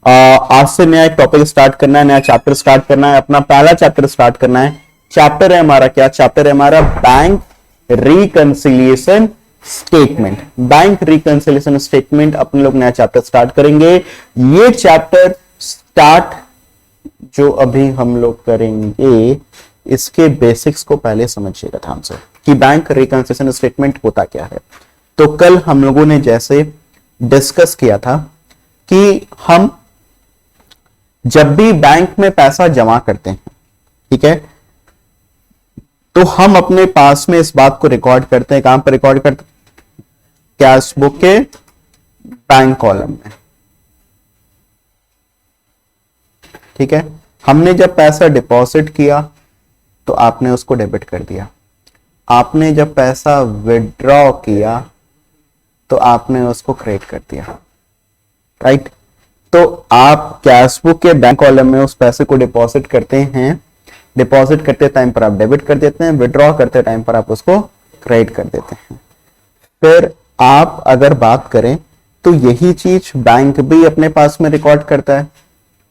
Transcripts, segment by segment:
आज से नया एक टॉपिक स्टार्ट करना है, नया चैप्टर स्टार्ट करना है, अपना पहला चैप्टर स्टार्ट करना है। चैप्टर है हमारा क्या? चैप्टर है हमारा bank reconciliation statement. Bank reconciliation statement अपने लोग नया चैप्टर स्टार्ट करेंगे। ये चैप्टर स्टार्ट जो अभी हम लोग करेंगे, इसके बेसिक्स को पहले समझिएगा ध्यान से कि बैंक रिकंसिलिएशन स्टेटमेंट होता क्या है। तो कल हम लोगों ने जैसे डिस्कस किया था कि हम जब भी बैंक में पैसा जमा करते हैं, ठीक है, तो हम अपने पास में इस बात को रिकॉर्ड करते हैं। कहां पर रिकॉर्ड करते हैं? कैश बुक के बैंक कॉलम में, ठीक है। हमने जब पैसा डिपॉजिट किया तो आपने उसको डेबिट कर दिया, आपने जब पैसा विड्रॉ किया तो आपने उसको क्रेडिट कर दिया, राइट। तो आप कैश बुक के बैंक कॉलम में उस पैसे को डिपॉजिट करते हैं, डिपॉजिट करते टाइम पर आप डेबिट कर देते हैं, विड्रॉ करते टाइम पर आप उसको क्रेडिट कर देते हैं। फिर आप अगर बात करें तो यही चीज बैंक भी अपने पास में रिकॉर्ड करता है।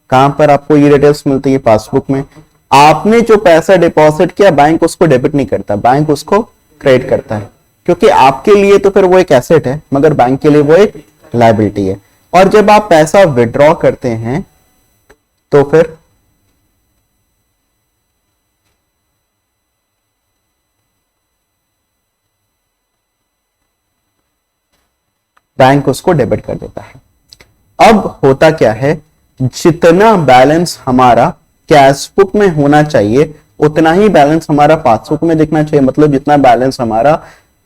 कहां पर आपको ये डिटेल्स मिलती है? पासबुक में। आपने जो पैसा डिपॉजिट किया, बैंक उसको डेबिट नहीं करता, बैंक उसको क्रेडिट करता है, क्योंकि आपके लिए तो फिर वो एक एसेट है, मगर बैंक के लिए वो एक लायबिलिटी है। और जब आप पैसा विड्रॉ करते हैं तो फिर बैंक उसको डेबिट कर देता है। अब होता क्या है, जितना बैलेंस हमारा कैश बुक में होना चाहिए उतना ही बैलेंस हमारा पासबुक में दिखना चाहिए। मतलब जितना बैलेंस हमारा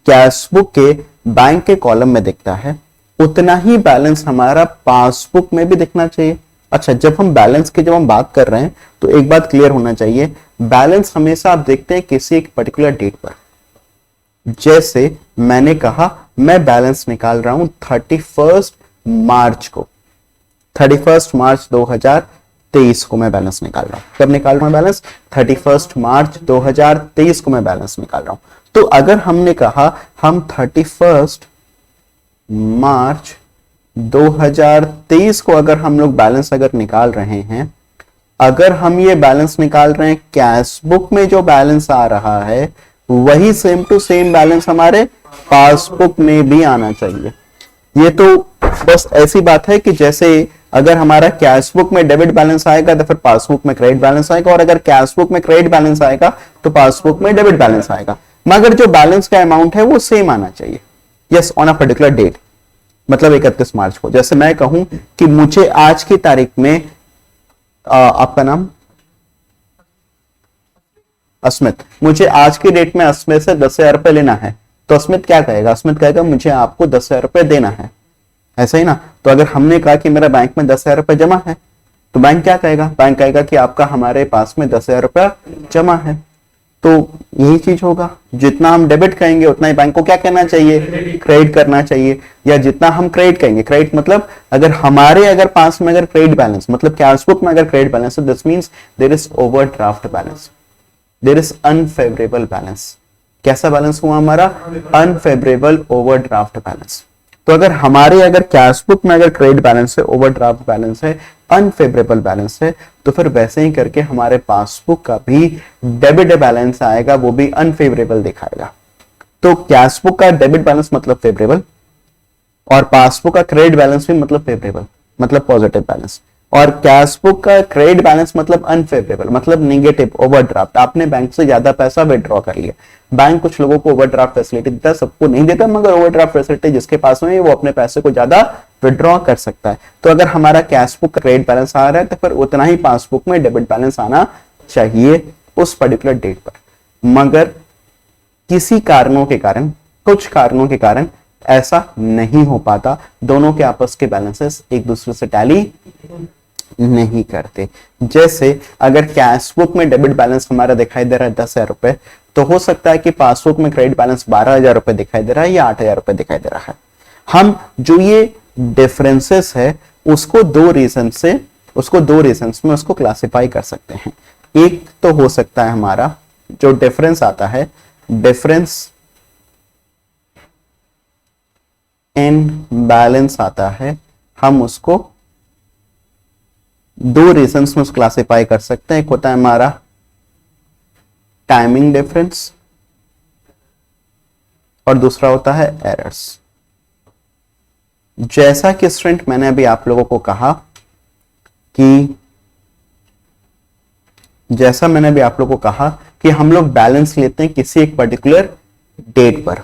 कैश बुक के बैंक के कॉलम में दिखता है उतना ही बैलेंस हमारा पासबुक में भी दिखना चाहिए। अच्छा, जब हम बैलेंस की जब हम बात कर रहे हैं तो एक बात क्लियर होना चाहिए, बैलेंस हमेशा आप देखते हैं किसी एक पर्टिकुलर डेट पर। जैसे मैंने कहा मैं बैलेंस निकाल रहा हूं 31 मार्च को, 31 मार्च 2023 को मैं बैलेंस निकाल रहा हूं। कब निकाल रहा हूं बैलेंस? 31 मार्च 2023 को मैं बैलेंस निकाल रहा हूं। तो अगर हमने कहा हम 31 मार्च 2023 को अगर हम लोग बैलेंस अगर निकाल रहे हैं, अगर हम ये बैलेंस निकाल रहे हैं, कैश बुक में जो बैलेंस आ रहा है वही सेम टू सेम बैलेंस हमारे पासबुक में भी आना चाहिए। ये तो बस ऐसी बात है कि जैसे अगर हमारा कैश बुक में डेबिट बैलेंस आएगा तो फिर पासबुक में क्रेडिट बैलेंस आएगा, और अगर कैश बुक में क्रेडिट बैलेंस आएगा तो पासबुक में डेबिट बैलेंस आएगा, मगर जो बैलेंस का अमाउंट है वो सेम आना चाहिए। Yes, on a particular date, मतलब 31 मार्च को। जैसे मैं कहूं कि मुझे आज की तारीख में आपका नाम अस्मित, मुझे आज की डेट में अस्मित से 10,000 रुपए लेना है, तो अस्मित क्या कहेगा? अस्मित कहेगा मुझे आपको 10,000 रुपए देना है, ऐसा ही ना। तो अगर हमने कहा कि मेरा बैंक में 10,000 रुपए जमा है तो बैंक क्या कहेगा? बैंक कहेगा कि आपका हमारे पास में 10,000 रुपया जमा है। तो यही चीज होगा, जितना हम डेबिट करेंगे उतना ही बैंक को क्या करना चाहिए? क्रेडिट करना चाहिए। या जितना हम क्रेडिट करेंगे, क्रेडिट मतलब अगर हमारे अगर पास में अगर क्रेडिट बैलेंस मतलब कैश बुक में अगर क्रेडिट बैलेंस है, this means there is overdraft balance, there is unfavourable balance. कैसा बैलेंस हुआ हमारा? Unfavourable overdraft balance. तो अगर हमारे अगर कैश बुक में अगर क्रेडिट बैलेंस है, ओवरड्राफ्ट बैलेंस है, अनफेवरेबल बैलेंस है, तो फिर वैसे ही करके हमारे पासबुक का भी डेबिट बैलेंस आएगा, वो भी अनफेवरेबल दिखाएगा। तो कैश बुक का डेबिट बैलेंस मतलब फेवरेबल, और पासबुक का क्रेडिट बैलेंस भी मतलब फेवरेबल, मतलब पॉजिटिव बैलेंस। और कैश बुक का क्रेडिट बैलेंस मतलब अनफेवरेबल, मतलब निगेटिव, ओवरड्राफ्ट। आपने बैंक से ज्यादा पैसा विड्रॉ कर लिया। बैंक कुछ लोगों को ओवरड्राफ्ट फैसिलिटी देता है, सबको नहीं देता, मगर ओवरड्राफ्ट फैसिलिटी जिसके पास में है वो अपने पैसे को ज्यादा विड्रॉ कर सकता है। तो अगर हमारा कैश बुक का क्रेडिट बैलेंस आ रहा है तो फिर उतना ही पासबुक में डेबिट बैलेंस आना चाहिए उस पर्टिकुलर डेट पर। मगर किसी कारणों के कारण, कुछ कारणों के कारण ऐसा नहीं हो पाता, दोनों के आपस के बैलेंसेस एक दूसरे से टैली नहीं करते। जैसे अगर कैश बुक में डेबिट बैलेंस हमारा दिखाई दे रहा है 10,000 रुपए, तो हो सकता है कि पासबुक में क्रेडिट बैलेंस 12,000 रुपए दिखाई दे रहा है या 8,000 रुपए दिखाई दे रहा है। हम जो ये डिफरेंसेस है उसको दो रीजन में उसको क्लासिफाई कर सकते हैं। एक तो हो सकता है हमारा जो डिफरेंस आता है, डिफरेंस इन बैलेंस आता है, हम उसको दो रीजंस में क्लासिफाई कर सकते हैं। एक होता है हमारा टाइमिंग डिफरेंस और दूसरा होता है एरर्स। जैसा कि स्टूडेंट मैंने अभी आप लोगों को कहा कि हम लोग बैलेंस लेते हैं किसी एक पर्टिकुलर डेट पर,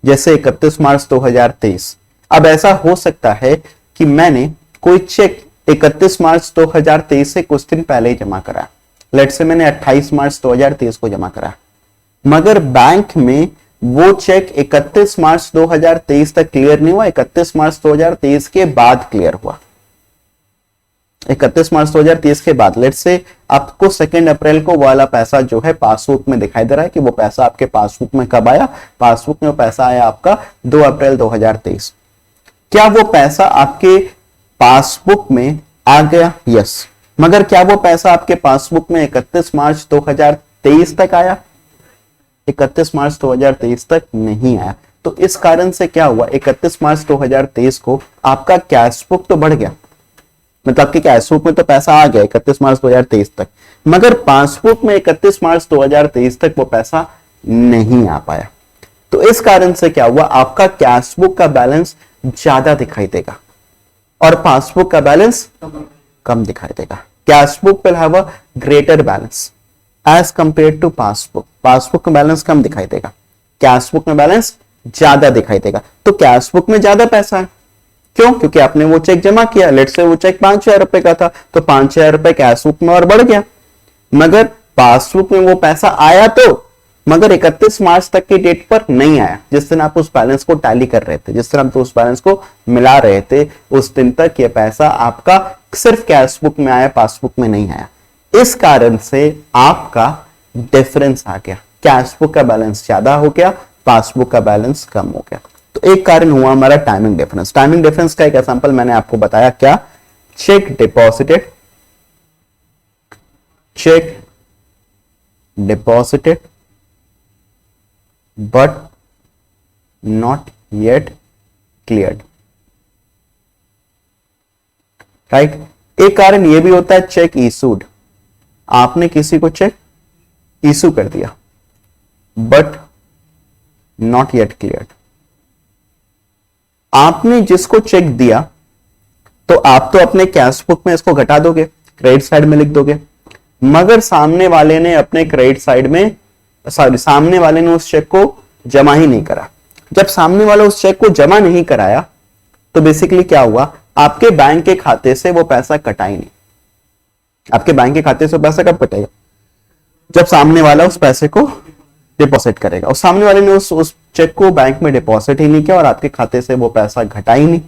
जैसे 31 मार्च 2023। अब ऐसा हो सकता है कि मैंने कोई चेक 31 मार्च 2023 से कुछ दिन पहले ही जमा करा, लेट्स से मैंने 28 मार्च 2023 को जमा करा, मगर बैंक में वो चेक 31 मार्च 2023 तक क्लियर नहीं हुआ, 31 मार्च 2023 के बाद क्लियर हुआ। 31 मार्च 2023 के बाद लेट्स से आपको 2 अप्रैल को वाला पैसा जो है पासबुक में दिखाई दे रहा है कि वो पैसा आपके पासबुक में कब आया, पासबुक में वो पैसा आया आपका 2 अप्रैल 2023। क्या वो पैसा आपके पासबुक में आ गया? यस। मगर क्या वो पैसा आपके पासबुक में 31 मार्च 2023 तक आया? 31 मार्च 2023 तक नहीं आया। तो इस कारण से क्या हुआ, 31 मार्च 2023 को आपका कैश बुक तो बढ़ गया, मतलब आपके कैश बुक में तो पैसा आ गया 31 मार्च 2023 तक, मगर पासबुक में 31 मार्च 2023 तक वो पैसा नहीं आ पाया। तो इस कारण से क्या हुआ, आपका कैश बुक का बैलेंस ज्यादा दिखाई देगा और पासबुक का बैलेंस कम दिखाई देगा। Cash book will have a greater balance as compare to passbook. Passbook में बैलेंस कम दिखाई देगा, कैश बुक में बैलेंस ज्यादा दिखाई देगा। तो कैश बुक में ज्यादा पैसा है, क्यों? क्योंकि आपने वो चेक जमा किया, लेट से वो चेक 5,000 रुपए का था, तो 5,000 रुपए कैश बुक में और बढ़ गया। मगर पासबुक में वो पैसा आया तो, मगर 31 मार्च तक की डेट पर नहीं आया, जिस दिन आप उस बैलेंस को टैली कर रहे थे, जिस दिन आप उस बैलेंस को मिला रहे थे, उस दिन तक ये पैसा आपका सिर्फ कैश बुक में आया, पासबुक में नहीं आया। इस कारण से आपका डिफरेंस आ गया, कैश बुक का बैलेंस ज्यादा हो गया, पासबुक का बैलेंस कम हो गया। तो एक कारण हुआ हमारा टाइमिंग डिफरेंस। टाइमिंग डिफरेंस का एक एग्जांपल मैंने आपको बताया, क्या? Check deposited but not yet cleared, right. एक कारण यह भी होता है चेक इशूड, आपने किसी को चेक इशू कर दिया बट नॉट येट क्लियर्ड। आपने जिसको चेक दिया तो आप तो अपने कैश बुक में इसको घटा दोगे, क्रेडिट साइड में लिख दोगे, मगर सामने वाले ने अपने क्रेडिट साइड में सामने वाले ने उस चेक को जमा ही नहीं करा। जब सामने वाला उस चेक को जमा नहीं कराया तो बेसिकली क्या हुआ, आपके बैंक के खाते से वो पैसा कटा ही नहीं। आपके बैंक के खाते से पैसा कब कटेगा? जब सामने वाला उस पैसे को डिपॉजिट करेगा, और सामने वाले ने उस चेक को बैंक में डिपॉजिट ही नहीं किया और आपके खाते से वो पैसा घटा ही नहीं।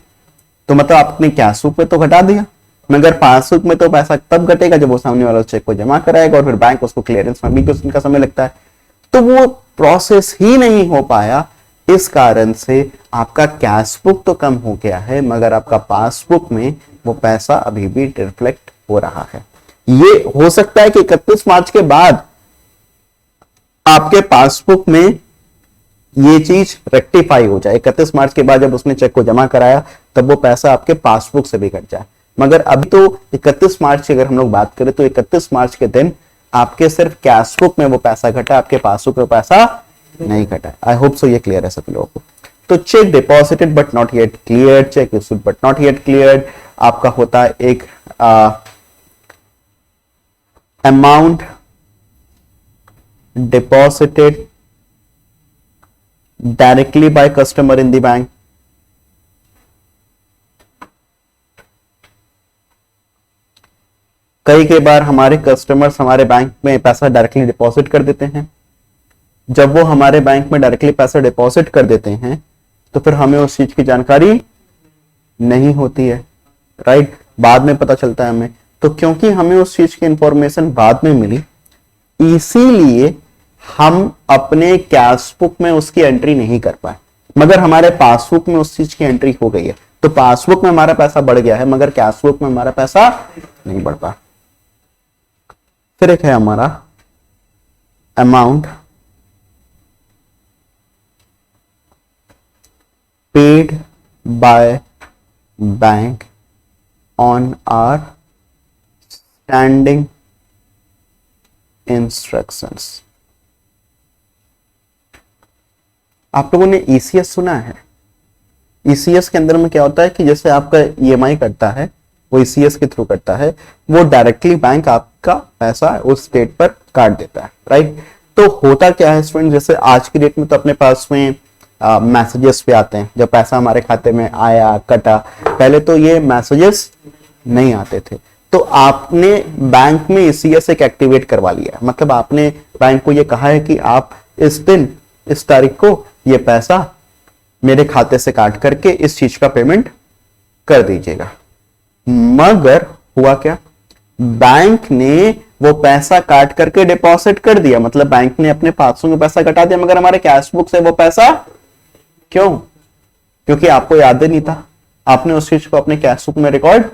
तो मतलब आपने कैश बुक में तो घटा दिया, मगर पासबुक में तो पैसा तब घटेगा जब वो सामने वाला चेक को जमा कराएगा, और फिर बैंक उसको क्लियरेंस में भी कुछ दिन का समय लगता है। तो वो प्रोसेस ही नहीं हो पाया। इस कारण से आपका कैश बुक तो कम हो गया है, मगर आपका पासबुक में वो पैसा अभी भी रिफ्लेक्ट हो रहा है। ये हो सकता है कि 31 मार्च के बाद आपके पासबुक में ये चीज रेक्टिफाई हो जाए। 31 मार्च के बाद जब उसने चेक को जमा कराया तब वो पैसा आपके पासबुक से भी कट जाए। मगर अभी तो 31 मार्च की अगर हम लोग बात करें तो 31 मार्च के दिन आपके सिर्फ कैश बुक में वो पैसा घटा, आपके पासबुक में पैसा नहीं घटा। आई होप सो ये क्लियर है सभी लोगों को। तो check deposited but not yet cleared, check issued but not yet cleared, आपका होता है एक amount deposited directly by customer in the bank, कई बार हमारे कस्टमर्स हमारे बैंक में पैसा डायरेक्टली डिपॉजिट कर देते हैं। जब वो हमारे बैंक में डायरेक्टली पैसा डिपॉजिट कर देते हैं तो फिर हमें उस चीज की जानकारी नहीं होती है, राइट। बाद में पता चलता है हमें। तो क्योंकि हमें उस चीज की इंफॉर्मेशन बाद में मिली, इसीलिए हम अपने कैश बुक में उसकी एंट्री नहीं कर पाए, मगर हमारे पासबुक में उस चीज की एंट्री हो गई है। तो पासबुक में हमारा पैसा बढ़ गया है, मगर कैश बुक में हमारा पैसा नहीं बढ़ पाया। फिर एक है हमारा amount paid by bank on our standing instructions. आप लोगों ने ईसीएस सुना है? ईसीएस के अंदर में क्या होता है कि जैसे आपका ईएमआई करता है वो ईसीएस के थ्रू करता है, वो डायरेक्टली बैंक आपका पैसा उस डेट पर काट देता है, राइट। तो होता क्या है स्टूडेंट, जैसे आज की डेट में तो अपने पास में मैसेजेस पे आते हैं जब पैसा हमारे खाते में आया कटा। पहले तो ये मैसेजेस नहीं आते थे, तो आपने बैंक में ईसीएस एक एक्टिवेट करवा लिया है, मतलब आपने बैंक को ये कहा है कि आप इस दिन इस तारीख को ये पैसा मेरे खाते से काट करके इस चीज का पेमेंट कर दीजिएगा। मगर हुआ क्या, बैंक ने वो पैसा काट करके डिपॉजिट कर दिया, मतलब बैंक ने अपने पासों में पैसा कटा दिया, मगर हमारे कैश बुक से वो पैसा क्यों? क्योंकि आपको याद ही नहीं था, आपने उस चीज को अपने कैश बुक में रिकॉर्ड।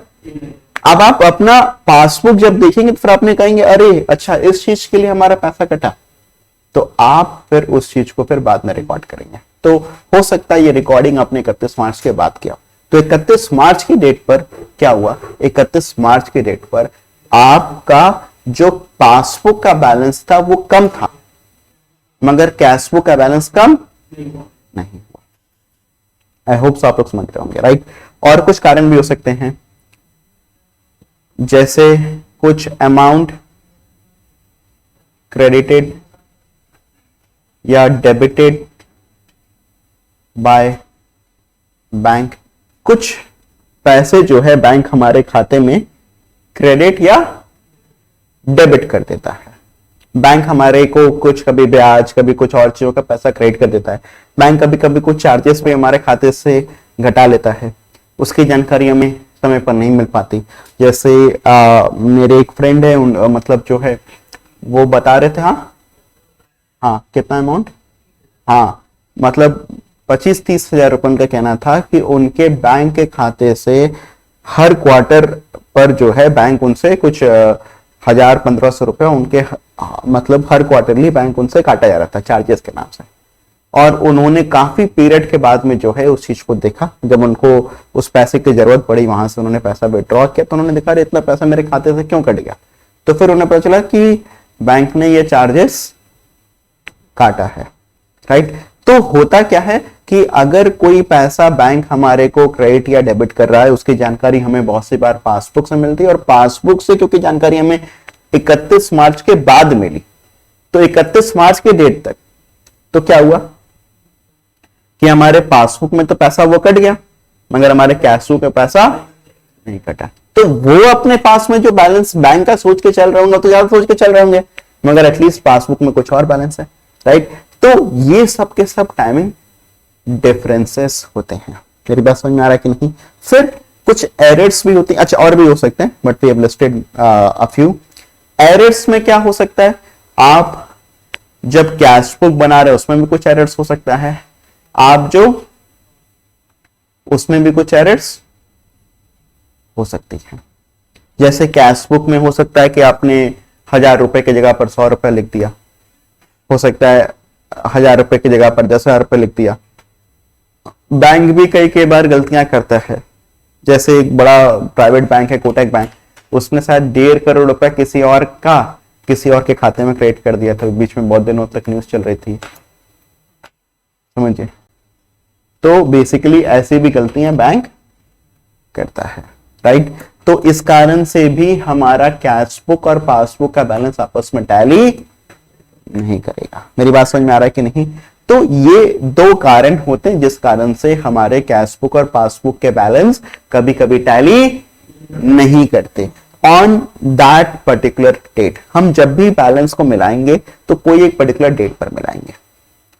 अब आप अपना पासबुक जब देखेंगे तो फिर आपने कहेंगे अरे अच्छा इस चीज के लिए हमारा पैसा कटा, तो आप फिर उस चीज को फिर बाद में रिकॉर्ड करेंगे। तो हो सकता है ये रिकॉर्डिंग आपने 31 मार्च के बाद किया। तो 31 मार्च की डेट पर क्या हुआ, 31 मार्च की डेट पर आपका जो पासबुक का बैलेंस था वो कम था, मगर कैश बुक का बैलेंस कम नहीं हुआ। आई होप आप लोग समझ रहे होंगे, राइट। और कुछ कारण भी हो सकते हैं, जैसे कुछ अमाउंट क्रेडिटेड या डेबिटेड बाय बैंक, कुछ पैसे जो है बैंक हमारे खाते में क्रेडिट या डेबिट कर देता है। बैंक हमारे को कुछ कभी ब्याज कभी कुछ और चीजों का पैसा क्रेडिट कर देता है। बैंक कभी कभी कुछ चार्जेस भी हमारे खाते से घटा लेता है, उसकी जानकारी हमें समय पर नहीं मिल पाती। जैसे मेरे एक फ्रेंड है मतलब जो है वो बता रहे थे, हाँ कितना अमाउंट, हाँ मतलब 25-30 हजार रुपए उनका कहना था कि उनके बैंक के खाते से हर क्वार्टर पर जो है बैंक उनसे कुछ 1000-1500 रुपए उनके मतलब हर क्वार्टरली बैंक उनसे काटा जा रहा था चार्जेस के नाम से। और उन्होंने काफी पीरियड के बाद में जो है उस चीज को देखा, जब उनको उस पैसे की जरूरत पड़ी, वहां से उन्होंने पैसा विड्रॉ किया तो उन्होंने देखा इतना पैसा मेरे खाते से क्यों कट गया। तो फिर उन्हें पता चला कि बैंक ने ये चार्जेस काटा है, राइट। तो होता क्या है कि अगर कोई पैसा बैंक हमारे को क्रेडिट या डेबिट कर रहा है, उसकी जानकारी हमें बहुत सी बार पासबुक से मिलती है, और पासबुक से क्योंकि जानकारी हमें 31 मार्च के बाद मिली, तो 31 मार्च के डेट तक तो क्या हुआ कि हमारे पासबुक में तो पैसा वो कट गया, मगर हमारे कैश बुक में पैसा नहीं कटा। तो वो अपने पास में जो बैलेंस बैंक का सोच के चल रहे होंगे तो ज्यादा सोच के चल रहे होंगे, मगर एटलीस्ट पासबुक में कुछ और बैलेंस है, राइट। तो ये सब के सब टाइमिंग डिफरेंसेस होते हैं। मेरी बात समझ में आ रहा है कि नहीं? फिर कुछ एरर्स भी होती हैं, अच्छा और भी हो सकते हैं, but we have listed a few. Errors में क्या हो सकता है, आप जब कैश बुक बना रहे हो उसमें भी कुछ एरर्स हो सकता है, आप जो उसमें भी कुछ एरर्स हो सकती है। जैसे कैश बुक में हो सकता है कि आपने 1000 रुपए की जगह पर 100 रुपए लिख दिया, हो सकता है 1000 रुपए की जगह पर 10,000 रुपए लिख दिया। बैंक भी कई बार गलतियां करता है, जैसे एक बड़ा प्राइवेट बैंक है कोटक बैंक, उसने शायद 1.5 करोड़ रुपए किसी और के खाते में क्रेडिट कर दिया था, बीच में बहुत दिनों तक न्यूज चल रही थी, समझिए। तो बेसिकली ऐसी भी गलतियां बैंक करता है, राइट। तो इस कारण से भी हमारा कैश बुक और पासबुक का बैलेंस आपस में टैली नहीं करेगा। मेरी बात समझ में आ रहा है कि नहीं? तो ये 2 कारण होते हैं जिस कारण से हमारे कैश बुक और पासबुक के बैलेंस कभी कभी टैली नहीं करते ऑन दैट पर्टिकुलर डेट। हम जब भी बैलेंस को मिलाएंगे तो कोई एक पर्टिकुलर डेट पर मिलाएंगे,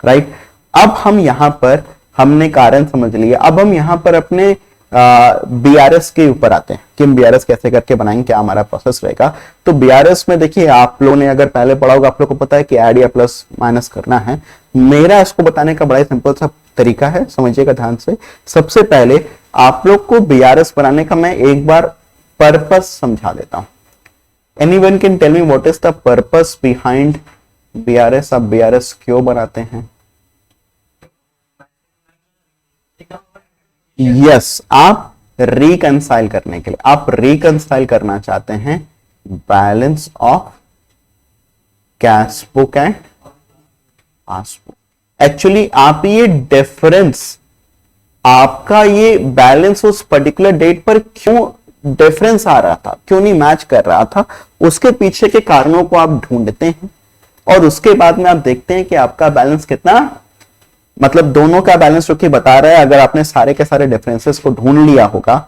राइट। अब हम यहां पर हमने कारण समझ लिया, अब हम यहां पर अपने बीआरएस के ऊपर आते हैं कि हम बीआरएस कैसे करके बनाएंगे, क्या हमारा प्रोसेस रहेगा। तो बीआरएस में देखिए, आप लोगों ने अगर पहले पढ़ा होगा, आप लोगों को पता है कि ऐड या प्लस माइनस करना है। मेरा इसको बताने का बड़ा ही सिंपल सा तरीका है, समझिएगा ध्यान से। सबसे पहले आप लोग को बीआरएस बनाने का मैं एक बार पर्पस समझा देता हूं। Anyone can tell me what is the purpose behind BRS? आप बीआरएस क्यों बनाते हैं? यस, आप रिकंसाइल करने के लिए, आप रिकंसाइल करना चाहते हैं balance of cash book and passbook. Actually आप ये डिफरेंस, आपका ये बैलेंस उस पर्टिकुलर डेट पर क्यों डिफरेंस आ रहा था, क्यों नहीं मैच कर रहा था, उसके पीछे के कारणों को आप ढूंढते हैं और उसके बाद में आप देखते हैं कि आपका बैलेंस कितना, मतलब दोनों का बैलेंस जो कि बता रहा है, अगर आपने सारे के सारे डिफरेंसेस को ढूंढ लिया होगा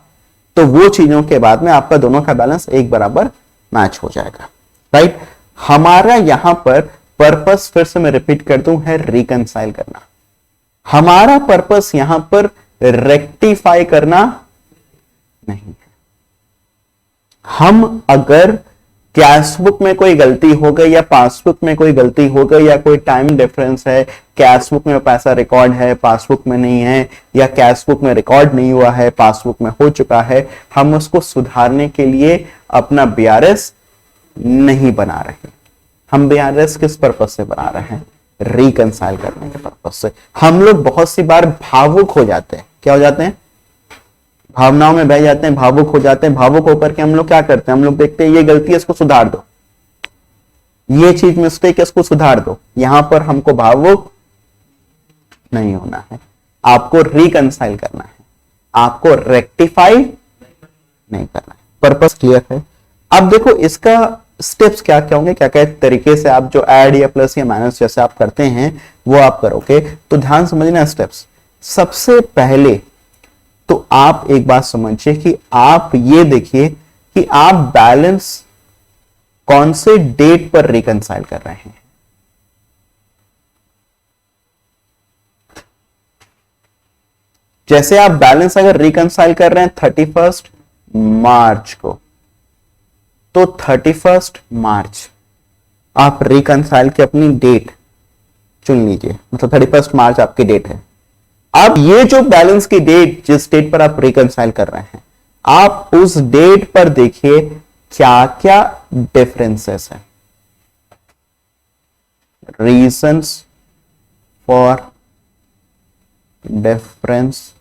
तो वो चीजों के बाद में आपका दोनों का बैलेंस एक बराबर मैच हो जाएगा, राइट। हमारा यहां पर पर्पस, फिर से मैं रिपीट कर दूं, है रिकंसाइल करना। हमारा पर्पस यहां पर रेक्टिफाई करना नहीं है। हम अगर कैश बुक में कोई गलती हो गई या पासबुक में कोई गलती हो गई या कोई टाइम डिफरेंस है, कैश बुक में पैसा रिकॉर्ड है पासबुक में नहीं है, या कैश बुक में रिकॉर्ड नहीं हुआ है पासबुक में हो चुका है, हम उसको सुधारने के लिए अपना बीआरएस नहीं बना रहे। हम बीआरएस किस पर्पस से बना रहे हैं? रिकंसाइल करने के पर्पस से। हम लोग बहुत सी बार भावुक हो जाते हैं। क्या हो जाते हैं? भावनाओं में बह जाते हैं, भावुक हो जाते हैं। भावुक होकर के हम लोग क्या करते हैं? हम लोग देखते हैं ये गलती है, इसको सुधार दो, ये चीज मिस्टेक है, इसको सुधार दो। यहां पर हमको भावुक नहीं होना है, आपको रिकंसाइल करना है, आपको रेक्टिफाई नहीं करना है। पर्पस क्लियर है? अब देखो इसका स्टेप्स क्या क्या होंगे, क्या क्या तरीके से आप जो ऐड या प्लस या माइनस जैसे आप करते हैं वो आप करोगे, तो ध्यान समझना स्टेप्स। सबसे पहले तो आप एक बात समझिए कि आप ये देखिए कि आप बैलेंस कौन से डेट पर रिकंसाइल कर रहे हैं। जैसे आप बैलेंस अगर रिकंसाइल कर रहे हैं 31 मार्च को, तो 31 मार्च आप रिकंसाइल की अपनी डेट चुन लीजिए, मतलब 31 मार्च आपकी डेट है। अब ये जो बैलेंस की डेट, जिस डेट पर आप रिकंसाइल कर रहे हैं, आप उस डेट पर देखिए क्या क्या डिफरेंसेस है। Reasons for difference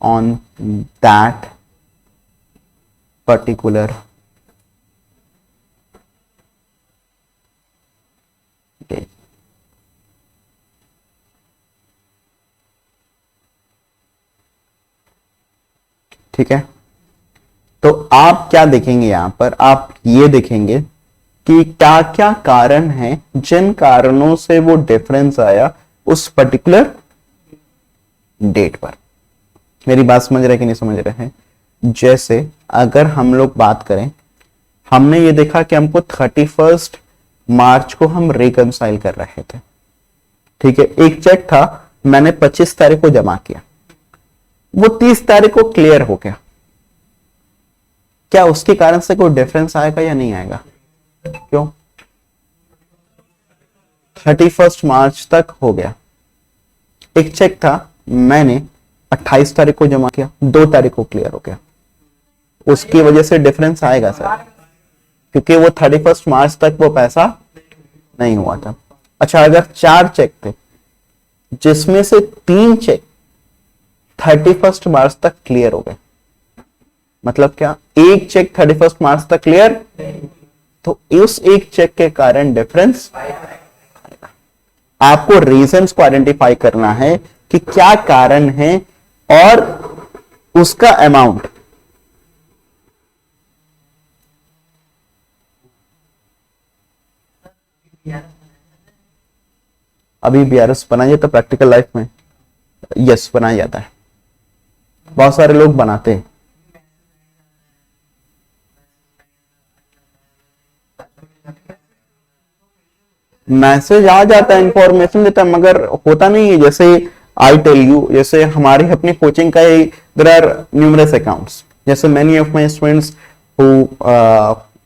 on that particular date. ठीक है, तो आप क्या देखेंगे यहां पर? आप ये देखेंगे कि क्या क्या कारण हैं जिन कारणों से वो डिफरेंस आया उस पर्टिकुलर डेट पर। मेरी बात समझ रहे कि नहीं समझ रहे हैं? जैसे अगर हम लोग बात करें, हमने ये देखा कि हमको 31 मार्च को हम रिकंसाइल कर रहे थे। ठीक है, एक चेक था, मैंने 25 तारीख को जमा किया, वो 30 तारीख को क्लियर हो गया। क्या उसके कारण से कोई डिफरेंस आएगा या नहीं आएगा? क्यों? 31 मार्च तक हो गया। एक चेक था, मैंने 28 तारीख को जमा किया, 2 तारीख को क्लियर हो गया। उसकी वजह से डिफरेंस आएगा सर, क्योंकि वो 31 मार्च तक वो पैसा नहीं हुआ था। अच्छा, अगर 4 चेक थे जिसमें से 3 चेक 31 मार्च तक क्लियर हो गए, मतलब क्या? एक चेक 31 मार्च तक क्लियर, तो उस एक चेक के कारण डिफरेंस। आपको रीजंस को आइडेंटिफाई करना है कि क्या कारण है और उसका अमाउंट। अभी बीआरएस बनाया जाता प्रैक्टिकल लाइफ में? यस, बनाया जाता है, बहुत सारे लोग बनाते हैं। मैसेज आ जाता है, इंफॉर्मेशन देता है, मगर होता नहीं है। जैसे आई टेल यू, जैसे हमारी अपनी कोचिंग का देयर आर न्यूमरस अकाउंट्स, जैसे many of my students who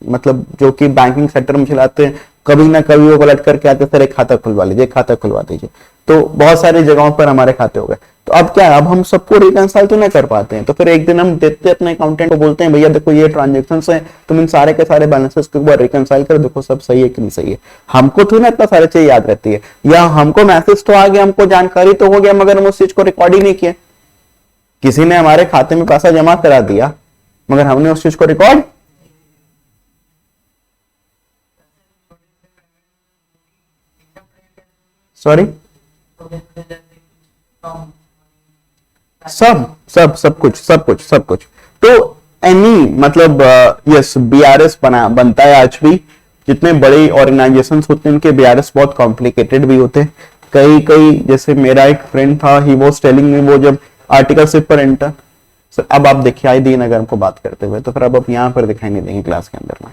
मतलब जो कि बैंकिंग सेक्टर में चलाते हैं, कभी ना कभी वो पलट करके आते, सर एक खाता खुलवा लीजिए, खाता खुलवा दीजिए। तो बहुत सारी जगहों पर हमारे खाते हो गए। तो अब क्या, अब हम सबको रिकंसाइल तो नहीं कर पाते हैं, तो फिर एक दिन हम देते अपने अकाउंटेंट को, बोलते हैं भैया देखो ये ट्रांजेक्शंस हैं, तुम इन सारे के सारे बैलेंसेस को एक बार रिकंसाइल कर देखो सब सही है कि नहीं सही है। हमको तो ना इतना सारी चीज याद रहती है, या हमको मैसेज तो आ गया, हमको जानकारी तो हो गया, मगर हम उस चीज को रिकॉर्ड ही नहीं किया। किसी ने हमारे खाते में पैसा जमा करा दिया, मगर हमने उस चीज को रिकॉर्ड। सॉरी, सब कुछ। तो एनी मतलब यस बीआरएस बनता है आज भी। जितने बड़े ऑर्गेनाइजेशंस होते हैं उनके बीआरएस बहुत कॉम्प्लिकेटेड भी होते हैं। कई कई जैसे मेरा एक फ्रेंड था, ही वाज टेलिंग मी, वो जब आर्टिकलशिप पर एंटर, सर अब आप दिखाई दें अगर हमको बात करते हुए, तो फिर अब आप यहाँ पर दिखाई नहीं देंगे क्लास के अंदर में,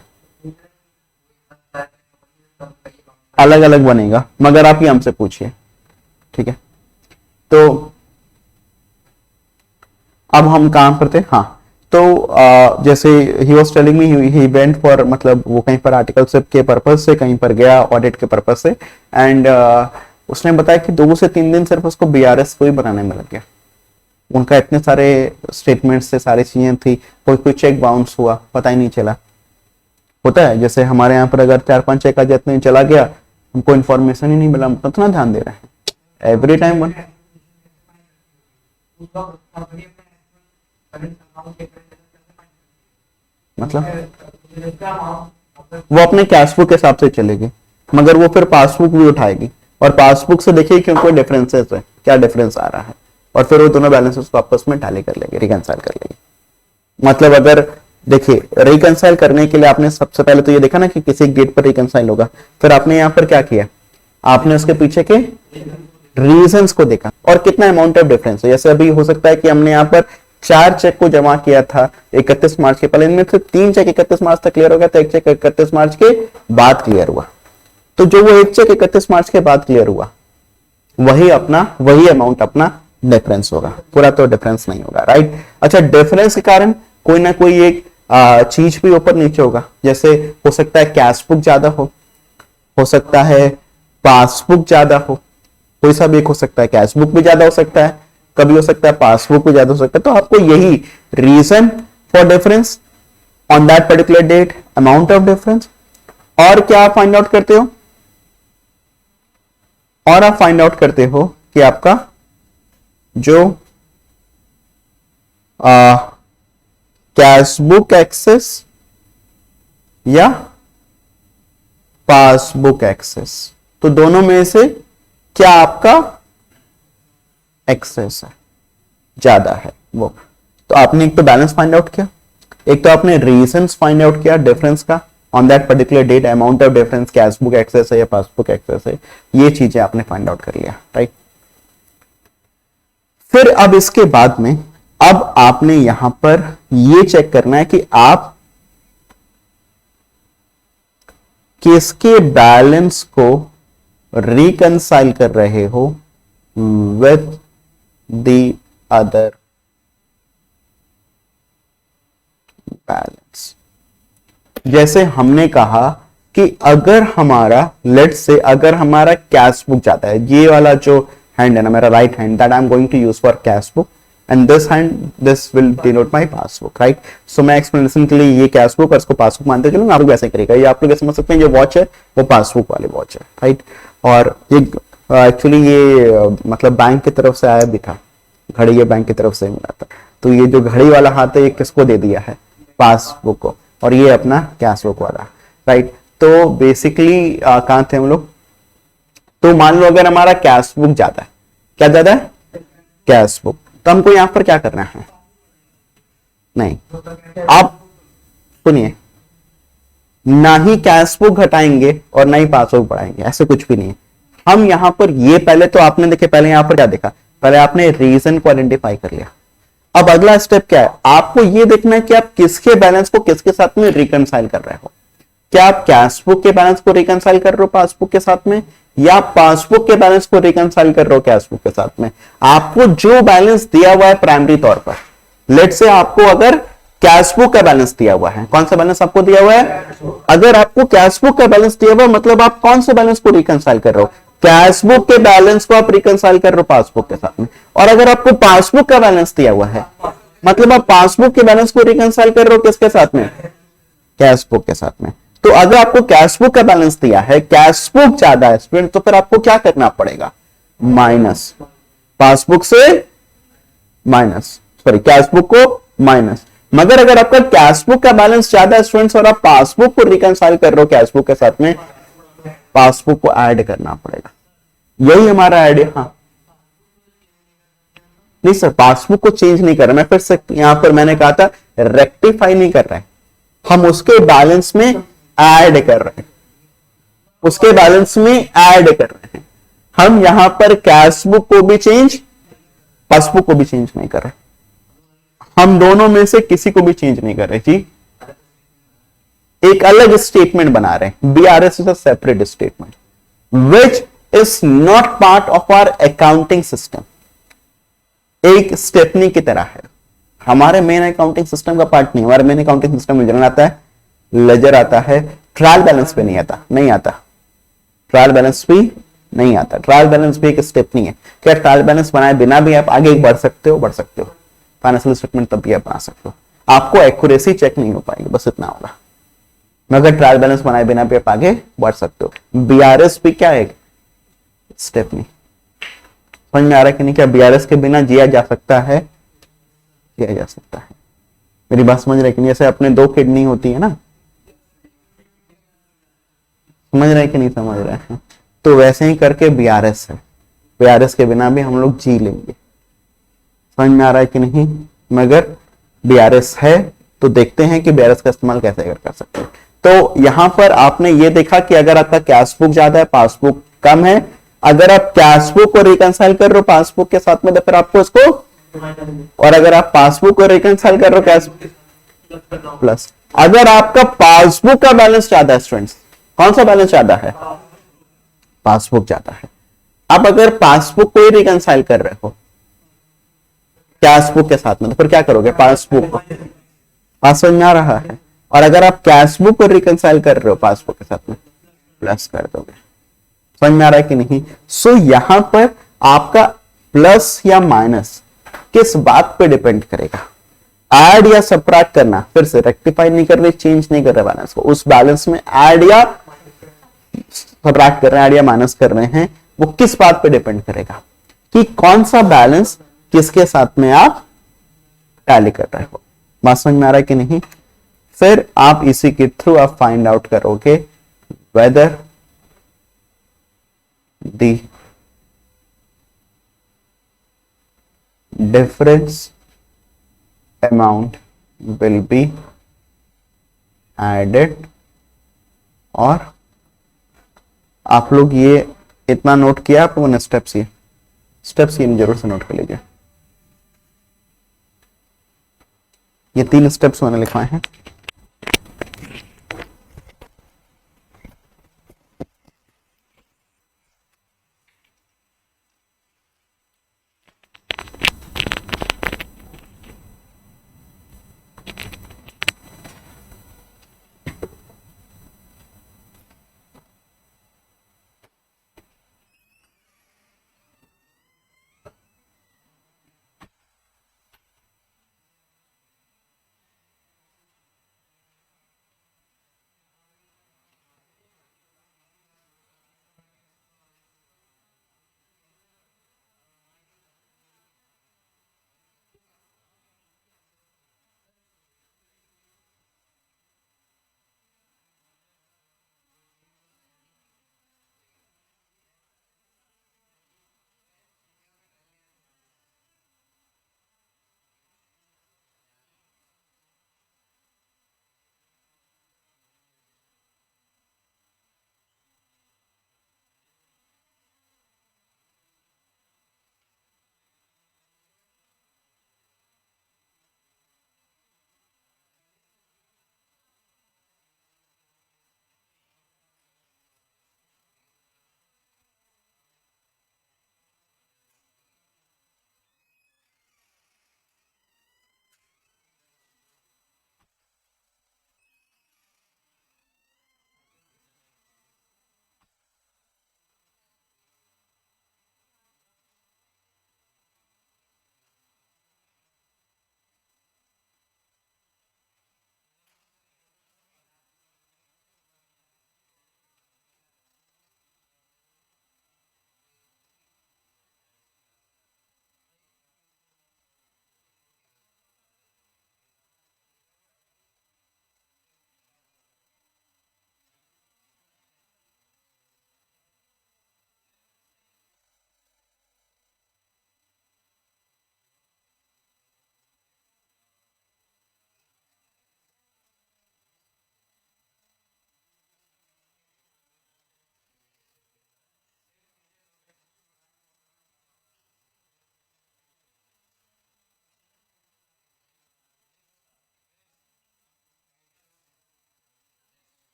अलग अलग बनेगा, मगर आप ही हमसे पूछिए, ठीक है। तो अब हम कहां पर थे, हाँ, तो जैसे he was telling me, he went for, मतलब वो कहीं पर आर्टिकलशिप के पर्पस से कहीं पर गया, ऑडिट के पर्पस से, एंड उसने बताया कि 2 से 3 दिन सिर्फ उसको बीआरएस को ही बनाने में लग गया। उनका इतने सारे स्टेटमेंट्स से सारी चीजें थी, कोई चेक बाउंस हुआ, पता ही नहीं चला। होता है जैसे हमारे यहाँ पर अगर 4-5 चेक आ जाते हैं, चला गया, हमको इन्फॉर्मेशन ही नहीं मिला, उतना ध्यान दे रहे हैं एवरी टाइम वन। मतलब वो अपने कैश बुक के हिसाब से चलेगी, मगर वो फिर पासबुक भी उठाएगी, और पासबुक से देखिए क्यों कोई डिफरेंसेस है, क्या डिफरेंस आ रहा है, और फिर वो दोनों बैलेंसेस को आपस में टैली कर लेंगे, रिकंसाइल कर लेंगे। मतलब अगर देखिए रिकंसाइल करने के लिए आपने सबसे पहले तो ये देखा ना कि किसी गेट पर रिकंसाइल होगा, फिर आपने यहाँ पर क्या किया, आपने उसके पीछे के रीजंस को देखा और कितना अमाउंट ऑफ डिफरेंस है। जैसे अभी हो सकता है कि हमने यहाँ पर 4 चेक को जमा किया था 31 मार्च के पहले, इनमें से 3 चेक 31 मार्च तक क्लियर हो गया था, 1 चेक 31 मार्च के बाद क्लियर हुआ। तो जो वो 1 चेक 31 मार्च के बाद क्लियर हुआ, वही अमाउंट अपना डिफरेंस होगा, पूरा तो डिफरेंस नहीं होगा, राइट। अच्छा, डिफरेंस के कारण कोई ना कोई एक चीज भी ऊपर नीचे होगा। जैसे हो सकता है कैश बुक ज्यादा हो सकता है पासबुक ज्यादा हो, कोई सा भी एक हो सकता है, कैश बुक भी ज्यादा हो सकता है, कभी हो सकता है पासबुक भी ज्यादा हो सकता है। तो आपको यही reason for difference on that particular date, amount of difference, और क्या आप फाइंड आउट करते हो, और आप फाइंड आउट करते हो कि आपका जो कैश बुक एक्सेस या पासबुक एक्सेस, तो दोनों में से क्या आपका एक्सेस है, ज्यादा है वो। तो आपने एक तो बैलेंस फाइंड आउट किया, एक तो आपने रीजंस फाइंड आउट किया डिफरेंस का on that particular date, amount of difference cash book excess है या पासबुक एक्सेस है, ये चीजें आपने फाइंड आउट कर लिया, राइट। फिर अब इसके बाद में अब आपने यहां पर ये चेक करना है कि आप किसके बैलेंस को रिकंसाइल कर रहे हो विथ द अदर बैलेंस। जैसे हमने कहा कि अगर हमारा लेट्स से अगर हमारा कैश बुक जाता है, ये वाला जो हैंड है ना मेरा right hand, that I am going to use for cash book, and this hand this will denote my passbook, right. So मैं एक्सप्लेनेशन के लिए ये कैश बुक और इसको पासबुक मानते चलूंगा, आप लोग वैसे करेगा। ये आप लोग समझ सकते हैं, जो वॉच है वो पासबुक वाली वॉच है, राइट। और ये एक्चुअली ये मतलब बैंक की तरफ से आया भी था, घड़ी ये बैंक की तरफ से मिला था। तो ये जो घड़ी वाला हाथ है ये किसको दे दिया है, पासबुक को, और ये अपना कैश बुक वाला, राइट। तो बेसिकली कहां थे हम लोग, तो मान लो अगर हमारा कैश बुक ज्यादा है, क्या ज्यादा है, कैश बुक, तो हमको यहां पर क्या करना है, नहीं, आप सुनिए, ना ही कैश बुक घटाएंगे और ना ही पासबुक बढ़ाएंगे, ऐसे कुछ भी नहीं है। हम यहां पर ये पहले तो आपने देखे, पहले यहां पर क्या देखा, पहले आपने रीजन को आइडेंटिफाई कर लिया। अब अगला स्टेप क्या है, आपको ये देखना है कि आप किसके बैलेंस को किसके साथ में रिकंसाइल कर रहे हो। क्या आप कैश बुक के बैलेंस को रिकंसाइल कर रहे हो पासबुक के साथ में, या पासबुक के बैलेंस को रिकंसाइल कर रहे हो कैश बुक के साथ में। आपको जो बैलेंस दिया हुआ है प्राइमरी तौर पर, लेट से आपको अगर कैश बुक का बैलेंस दिया हुआ है, कौन सा बैलेंस आपको दिया हुआ है, अगर आपको कैश बुक का बैलेंस दिया हुआ है, मतलब आप कौन से बैलेंस को रिकंसाइल कर रहे हो, कैश बुक के बैलेंस को आप रिकंसाइल कर रहे हो पासबुक के साथ में। और अगर आपको पासबुक का बैलेंस दिया हुआ है, मतलब आप पासबुक के बैलेंस को रिकंसाइल कर रहे हो किसके साथ में, कैश बुक के साथ में। तो अगर आपको कैश बुक का बैलेंस दिया है, कैश बुक ज्यादा है स्टूडेंट, तो फिर आपको क्या करना पड़ेगा, माइनस, पासबुक से माइनस, सॉरी कैश बुक को माइनस। मगर अगर आपका कैश बुक का बैलेंस ज्यादा है स्टूडेंट्स और आप पासबुक को रिकंसाइल कर रहे हो कैश बुक के साथ में, पासबुक को ऐड करना पड़ेगा। यही हमारा आइडिया। हाँ नहीं सर, पासबुक को चेंज नहीं कर रहा मैं, फिर से यहां पर मैंने कहा था रेक्टिफाई नहीं कर रहे हैं, हम उसके बैलेंस में ऐड कर रहे हैं, उसके बैलेंस में ऐड कर रहे हैं। हम यहां पर कैश बुक को भी चेंज, पासबुक को भी चेंज नहीं कर रहे, हम दोनों में से किसी को भी चेंज नहीं कर रहे जी। एक अलग स्टेटमेंट बना रहे हैं, BRS is a separate statement which is not part of our accounting system. एक स्टेपनी की तरह है, हमारे मेन अकाउंटिंग सिस्टम का पार्ट नहीं। हमारे मेन अकाउंटिंग सिस्टम में जर्नल आता है, लेजर आता है, ट्रायल बैलेंस पे नहीं आता, नहीं आता, ट्रायल बैलेंस भी नहीं आता। ट्रायल बैलेंस भी एक स्टेप नहीं है। क्या ट्रायल बैलेंस बनाए बिना भी आप आगे बढ़ सकते हो? बढ़ सकते हो। फाइनेंशियल स्टेटमेंट तब भी आप बना सकते हो, आपको एक्यूरेसी चेक नहीं हो पाएगी, बस इतना होगा। मगर ट्रायल बैलेंस बनाए बिना भी आप आगे बढ़ सकते हो। बीआरएस भी क्या है? स्टेप नहीं। समझ में आ रहा है कि नहीं? क्या बीआरएस के बिना जिया जा सकता है? जिया जा सकता है। मेरी बात समझ रहे कि नहीं? जैसे अपने दो किडनी होती है ना, समझ रहे कि नहीं समझ रहे हैं? तो वैसे ही करके बीआरएस है, बीआरएस के बिना भी हम लोग जी लेंगे। समझ में आ रहा है कि नहीं? मगर बीआरएस है तो देखते हैं कि बीआरएस का इस्तेमाल कैसे कर सकते हैं। तो यहां पर आपने ये देखा कि अगर आपका कैश बुक ज्यादा है, पासबुक कम है, अगर आप कैश बुक को रिकंसाइल कर रहे हो पासबुक के साथ में तो फिर आपको उसको, और अगर आप पासबुक को रिकंसाइल कर रहे हो कैश प्लस, अगर आपका पासबुक का बैलेंस ज्यादा है स्टूडेंट्स, कौन सा बैलेंस ज्यादा है? पासबुक ज्यादा है। आप अगर पासबुक को ही रिकंसाइल कर रहे हो कैश बुक के साथ में तो फिर क्या करोगे? पासबुक को, पासवर्ड में आ रहा है, और अगर आप कैश बुक को रिकंसाइल कर रहे हो पासबुक के साथ में प्लस कर दोगे। समझ में आ रहा है कि नहीं? सो यहां पर आपका प्लस या माइनस किस बात पे डिपेंड करेगा? ऐड या सबट्रैक्ट करना, फिर से रेक्टिफाई नहीं कर रहे, चेंज नहीं कर रहे बैलेंस को, उस बैलेंस में ऐड या सबट्रैक्ट कर रहे हैं, ऐड या माइनस कर रहे हैं, वो किस बात पे डिपेंड करेगा कि कौन सा बैलेंस किसके साथ में आप टैली कर रहे हो। बात समझ में आ रहा है कि नहीं? फिर आप इसी के थ्रू आप फाइंड आउट करोगे whether the difference amount will be added, और आप लोग ये इतना नोट किया आप लोगों ने, स्टेप्स ये जरूर से नोट कर लीजिए। ये 3 स्टेप्स मैंने लिखवाए हैं।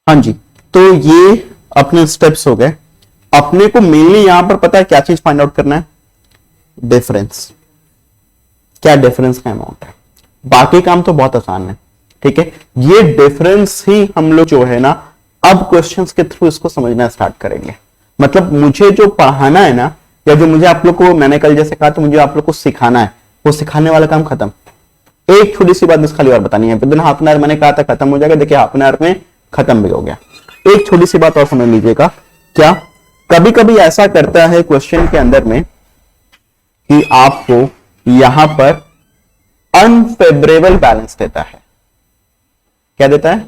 हाँ जी, तो ये अपने स्टेप्स हो गए। अपने को मेनली यहां पर पता है क्या चीज फाइंड आउट करना है, डिफरेंस, क्या डिफरेंस का अमाउंट है। बाकी काम तो बहुत आसान है, ठीक है। ये डिफरेंस ही हम लोग जो है ना अब क्वेश्चंस के थ्रू इसको समझना स्टार्ट करेंगे। मतलब मुझे जो पढ़ाना है ना, या जो मुझे आप लोग को, मैंने कल जैसे कहा, तो मुझे आप लोग को सिखाना है, वो सिखाने वाला काम खत्म। एक छोटी सी बात बस खाली और बतानी है, विदिन हाफ एन आवर मैंने कहा था खत्म हो जाएगा, देखिए हाफ एन आवर में खत्म भी हो गया। एक छोटी सी बात और समझ लीजिएगा, क्या कभी कभी ऐसा करता है क्वेश्चन के अंदर में कि आपको यहां पर अनफेवरेबल बैलेंस देता है। क्या देता है?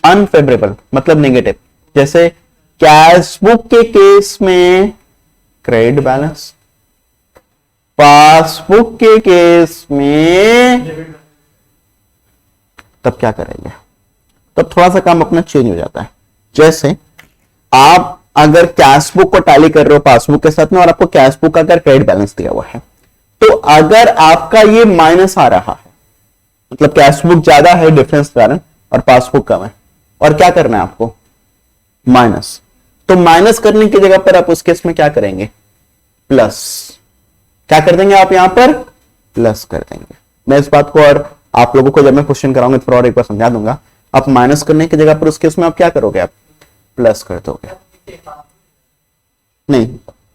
अनफेवरेबल मतलब नेगेटिव। जैसे कैश बुक के केस में क्रेडिट बैलेंस, पासबुक के केस में, तब क्या करेंगे? तब थोड़ा सा काम अपना चेंज हो जाता है। जैसे आप अगर कैश बुक को टैली कर रहे हो पासबुक के साथ में, और आपको कैश बुक का अगर क्रेडिट बैलेंस दिया हुआ है, तो अगर आपका ये माइनस आ रहा है, मतलब कैश बुक ज्यादा है डिफरेंस कारण और पासबुक कम है, और क्या करना है आपको? माइनस। तो माइनस करने की जगह पर आप उस केस में क्या करेंगे? प्लस। क्या कर देंगे आप यहां पर? प्लस कर देंगे। मैं इस बात को और आप लोगों को जब मैं क्वेश्चन कराऊंगा तो और एक बार समझा दूंगा। आप माइनस करने की जगह पर उस केस में आप क्या करोगे? आप प्लस कर दोगे। नहीं,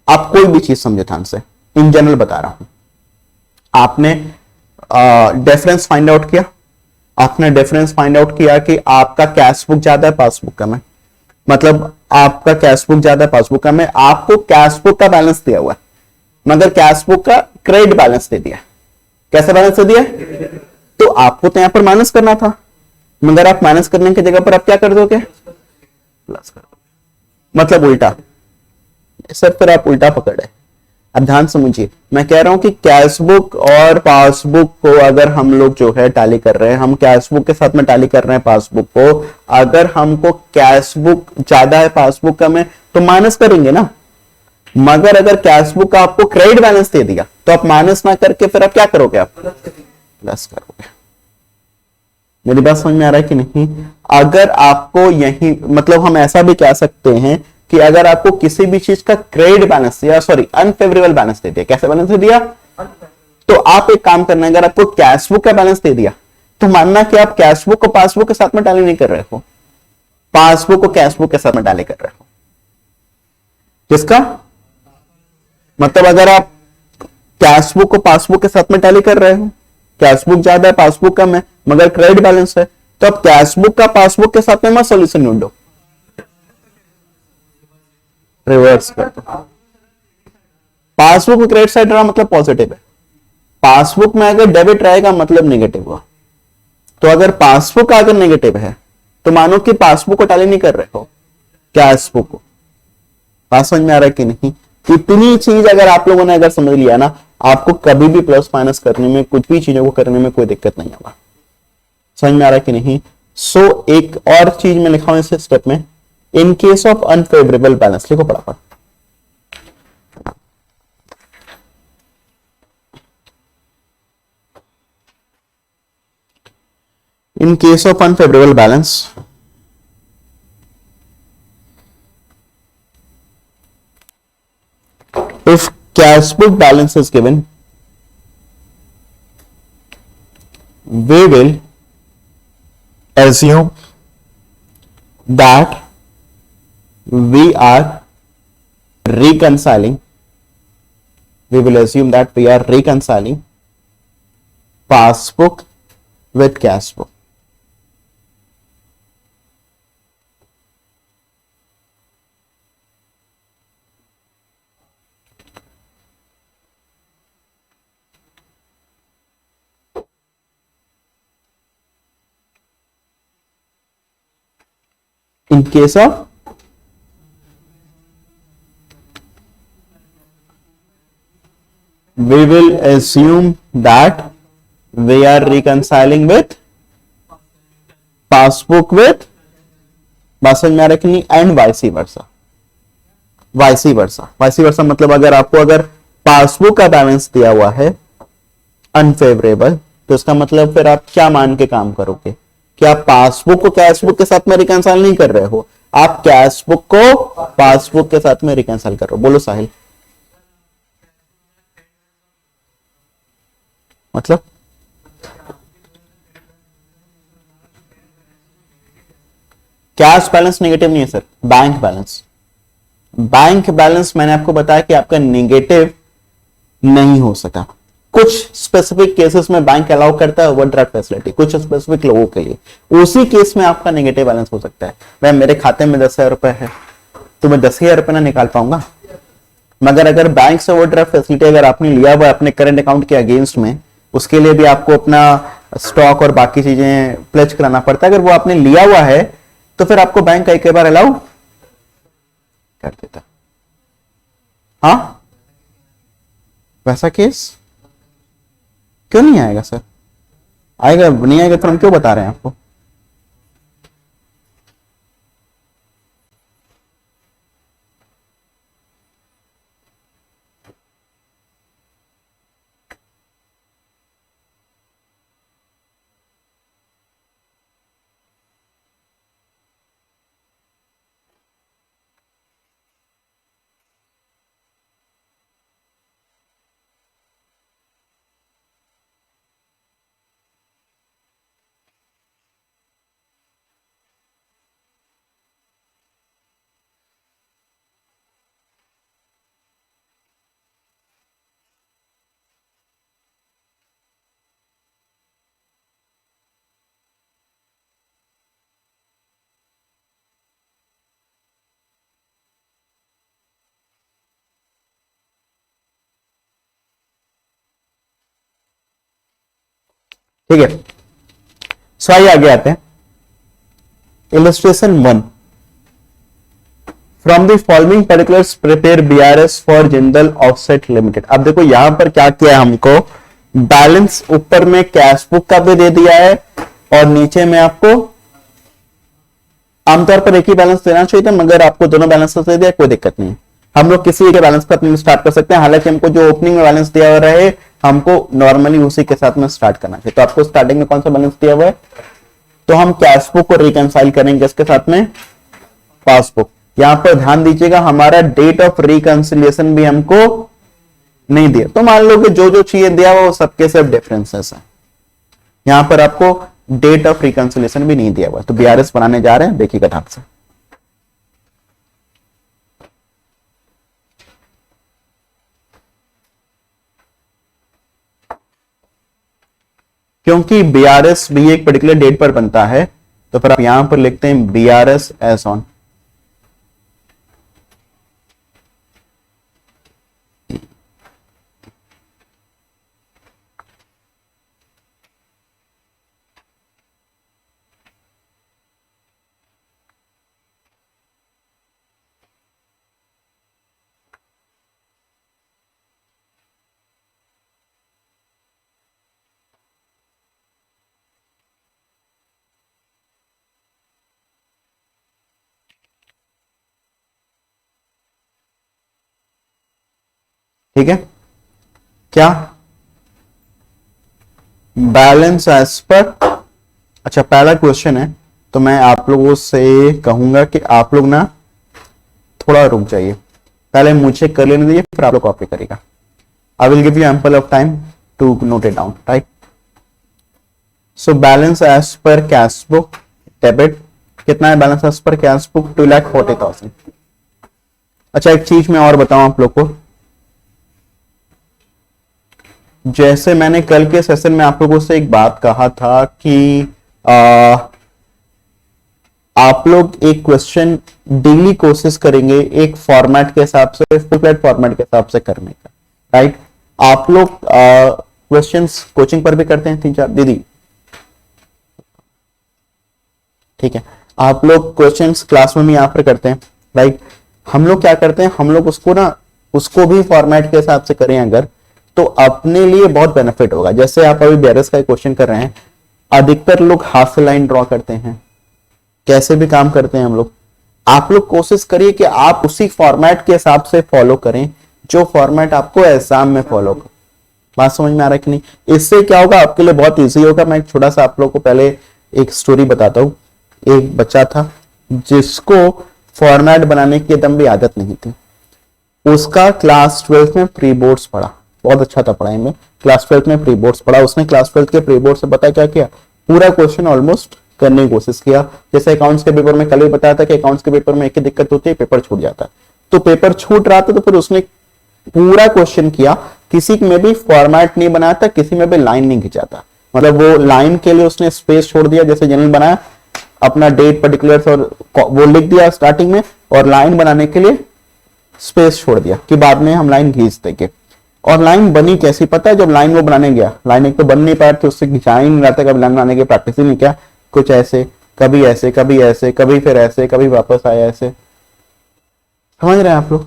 आप कोई भी चीज समझे ध्यान से, इन जनरल बता रहा हूं। आपने डिफरेंस फाइंड आउट किया, आपने डिफरेंस फाइंड आउट किया कि आपका कैश बुक ज्यादा है पासबुक कम है, मतलब आपका कैश बुक ज्यादा है पासबुक कम है। आपको कैश बुक का बैलेंस दिया हुआ है मगर कैश बुक का क्रेडिट बैलेंस दे दिया। कैसा बैलेंस दे दिया? तो आपको तो यहां पर माइनस करना था, मगर आप माइनस करने की जगह पर आप क्या कर दोगे? प्लस कर दोगे। मतलब उल्टा। सर फिर आप उल्टा पकड़े। अब ध्यान समझिए, मैं कह रहा हूं कि कैश बुक और पासबुक को अगर हम लोग जो है टैली कर रहे हैं, हम कैश बुक के साथ में टैली कर रहे हैं पासबुक को, अगर हमको कैश बुक ज्यादा है पासबुक कम है तो माइनस करेंगे ना। मगर अगर कैश बुक का आपको क्रेडिट बैलेंस दे दिया तो आप माइनस ना करके फिर आप क्या करोगे? आप प्लस करोगे। मेरी बात समझ में आ रहा है कि नहीं? अगर आपको यही, मतलब हम ऐसा भी कह सकते हैं कि अगर आपको किसी भी चीज का क्रेडिट बैलेंस या सॉरी अनफेवरेबल बैलेंस दे दिया, कैसे बैलेंस दे दिया, तो आप एक काम करना, अगर आपको कैश बुक का बैलेंस दे दिया तो मानना कि आप कैश बुक को पासबुक के साथ में टैली नहीं कर रहे हो, पासबुक को कैश बुक के साथ में टैली कर रहे हो। जिसका मतलब अगर आप कैश बुक को पासबुक के साथ में टैली कर रहे हो, कैश बुक ज्यादा है पासबुक कम है मगर क्रेडिट बैलेंस है, तो आप कैश बुक का पासबुक के साथ में मत सॉल्यूशन ढूंढो, रिवर्स कर दो। पासबुक में क्रेडिट साइड रहा मतलब पॉजिटिव है, पासबुक में अगर डेबिट रहेगा मतलब नेगेटिव हुआ। तो अगर पासबुक अगर नेगेटिव है तो मानो कि पासबुक को टैली नहीं कर रहे हो, कैश बुक को। बात समझ में आ रहा है कि नहीं? इतनी चीज अगर आप लोगों ने अगर समझ लिया ना, आपको कभी भी प्लस माइनस करने में, कुछ भी चीजों को करने में कोई दिक्कत नहीं होगा। समझ में आ रहा है कि नहीं? सो एक और चीज में लिखा हूं इस स्टेप में, इन केस ऑफ अनफेवरेबल बैलेंस, लिखो फटाफट। इन case of unfavourable balance, if cash book balance is given, we will assume that we are reconciling, passbook with cash book. In case of we will assume that we are reconciling with passbook with, बात समझ में आ रहा है कि नहीं? And वाइसी वर्सा। वाइसी वर्सा मतलब अगर आपको अगर पासबुक का बैलेंस दिया हुआ है अनफेवरेबल, तो इसका मतलब फिर आप क्या मान के काम करोगे? कि आप पासबुक को कैशबुक के साथ में रिकंसाइल नहीं कर रहे हो, आप कैशबुक को पासबुक के साथ में रिकंसाइल कर रहे हो। बोलो साहिल, मतलब कैश बैलेंस नेगेटिव नहीं है sir, bank balance. Bank balance मैंने आपको बताया कि आपका नेगेटिव नहीं हो सका। कुछ स्पेसिफिक केसेस में बैंक अलाउ करता है ओवरड्राफ्ट फैसिलिटी, कुछ स्पेसिफिक लोगों के लिए, उसी केस में आपका नेगेटिव बैलेंस हो सकता है। भाई मेरे खाते में 10,000 रुपए है तो मैं 10,000 रुपए ना निकाल पाऊंगा, मगर अगर बैंक से ओवरड्राफ्ट फैसिलिटी अगर आपने लिया हुआ है अपने करंट अकाउंट के अगेंस्ट में, उसके लिए भी आपको अपना स्टॉक और बाकी चीजें प्लेज कराना पड़ता है। अगर वो आपने लिया हुआ है तो फिर आपको बैंक कई बार अलाउ कर देता। हाँ, वैसा केस क्यों नहीं आएगा सर? आएगा, नहीं आएगा तो हम क्यों बता रहे हैं आपको? ठीक है, सो आइए आगे आते हैं। Illustration 1, from the following particulars prepare BRS for Jindal offset limited. अब देखो यहां पर क्या किया है हमको, बैलेंस ऊपर में कैश बुक का भी दे दिया है और नीचे में आपको आमतौर पर एक ही बैलेंस देना चाहिए था, मगर आपको दोनों बैलेंस दे दिया, कोई दिक्कत नहीं है। हम लोग किसी के बैलेंस पर अपनी स्टार्ट कर सकते हैं, हालांकि हमको जो ओपनिंग में बैलेंस दिया हुआ रहे हमको नॉर्मली उसी के साथ में स्टार्ट करना चाहिए। तो आपको स्टार्टिंग में कौन सा बैलेंस दिया हुआ है, तो हम कैश बुक को रिकंसाइल करेंगे इसके साथ में पासबुक। यहां पर ध्यान दीजिएगा हमारा डेट ऑफ रिकंसिलिएशन भी हमको नहीं दिया, तो मान लो कि जो जो चीजें दिया हुआ वो सबके सब डिफरेंसेस है। यहां पर आपको डेट ऑफ रिकंसिलिएशन भी नहीं दिया हुआ, तो बीआरएस बनाने जा रहे हैं, देखिएगा ध्यान से। क्योंकि बीआरएस भी एक पर्टिकुलर डेट पर बनता है, तो फिर आप यहां पर लिखते हैं बीआरएस एज ऑन। ठीक है, क्या बैलेंस एज पर, अच्छा पहला क्वेश्चन है तो मैं आप लोगों से कहूंगा कि आप लोग ना थोड़ा रुक जाइए, पहले मुझे कर लेने दीजिए फिर आप लोग कॉपी करेगा। I will give you ample of time to note it down, right. So balance as per cash book debit, कितना है balance as per cash book? 2,40,000। अच्छा एक चीज मैं और बताऊं आप लोग को, जैसे मैंने कल के सेशन में आप लोगों से एक बात कहा था कि आप लोग एक क्वेश्चन डेली कोशिश करेंगे एक फॉर्मेट के हिसाब से, फुल फ्लैट फॉर्मेट के हिसाब से करने का, राइट। आप लोग क्वेश्चंस कोचिंग पर भी करते हैं 3-4 दीदी, ठीक है। आप लोग क्वेश्चंस क्लास में भी यहाँ पर करते हैं, राइट। हम लोग क्या करते हैं, हम लोग उसको भी फॉर्मेट के हिसाब से करें अगर, तो अपने लिए बहुत बेनिफिट होगा। जैसे आप अभी बीआरएस का क्वेश्चन कर रहे हैं, अधिकतर लोग हाफ लाइन ड्रॉ करते हैं, कैसे भी काम करते हैं हम लोग। आप लोग कोशिश करिए कि आप उसी फॉर्मेट के हिसाब से फॉलो करें जो फॉर्मेट आपको एग्जाम में फॉलो कर। बात समझ में आ रहा है कि नहीं? इससे क्या होगा, आपके लिए बहुत इजी होगा। मैं छोटा सा आप लोग को पहले एक स्टोरी बताता हूँ। एक बच्चा था जिसको फॉर्मेट बनाने की एकदम भी आदत नहीं थी। उसका क्लास 12th में प्री बोर्ड्स पढ़ा, बहुत अच्छा था पढ़ाई में, क्लास 12th में प्री बोर्ड्स पढ़ा। उसने क्लास 12th के प्री बोर्ड से पता क्या किया, पूरा क्वेश्चन ऑलमोस्ट करने की कोशिश किया। जैसे अकाउंट्स के पेपर में कल ही बताया था कि अकाउंट्स के पेपर में एक ही दिक्कत होती है, पेपर छूट जाता है। तो पेपर छूट रहा था तो फिर उसने पूरा क्वेश्चन किया, किसी में भी फॉर्मेट नहीं बनाया था, किसी में भी लाइन नहीं खिंचा था। मतलब वो लाइन के लिए उसने स्पेस छोड़ दिया, जैसे जनरल बनाया अपना डेट पर्टिकुलर्स और वो लिख दिया स्टार्टिंग में, और लाइन बनाने के लिए स्पेस छोड़ दिया कि बाद में हम लाइन खींच देंगे। और लाइन बनी कैसी पता है, जब लाइन वो बनाने गया, लाइन एक तो बन नहीं पाया तो उससे खिंचा ही नहीं रहता, कभी लाइन बनाने की प्रैक्टिस ही नहीं किया, कुछ ऐसे कभी ऐसे कभी ऐसे कभी फिर ऐसे कभी वापस आया ऐसे। समझ रहे हैं आप लोग?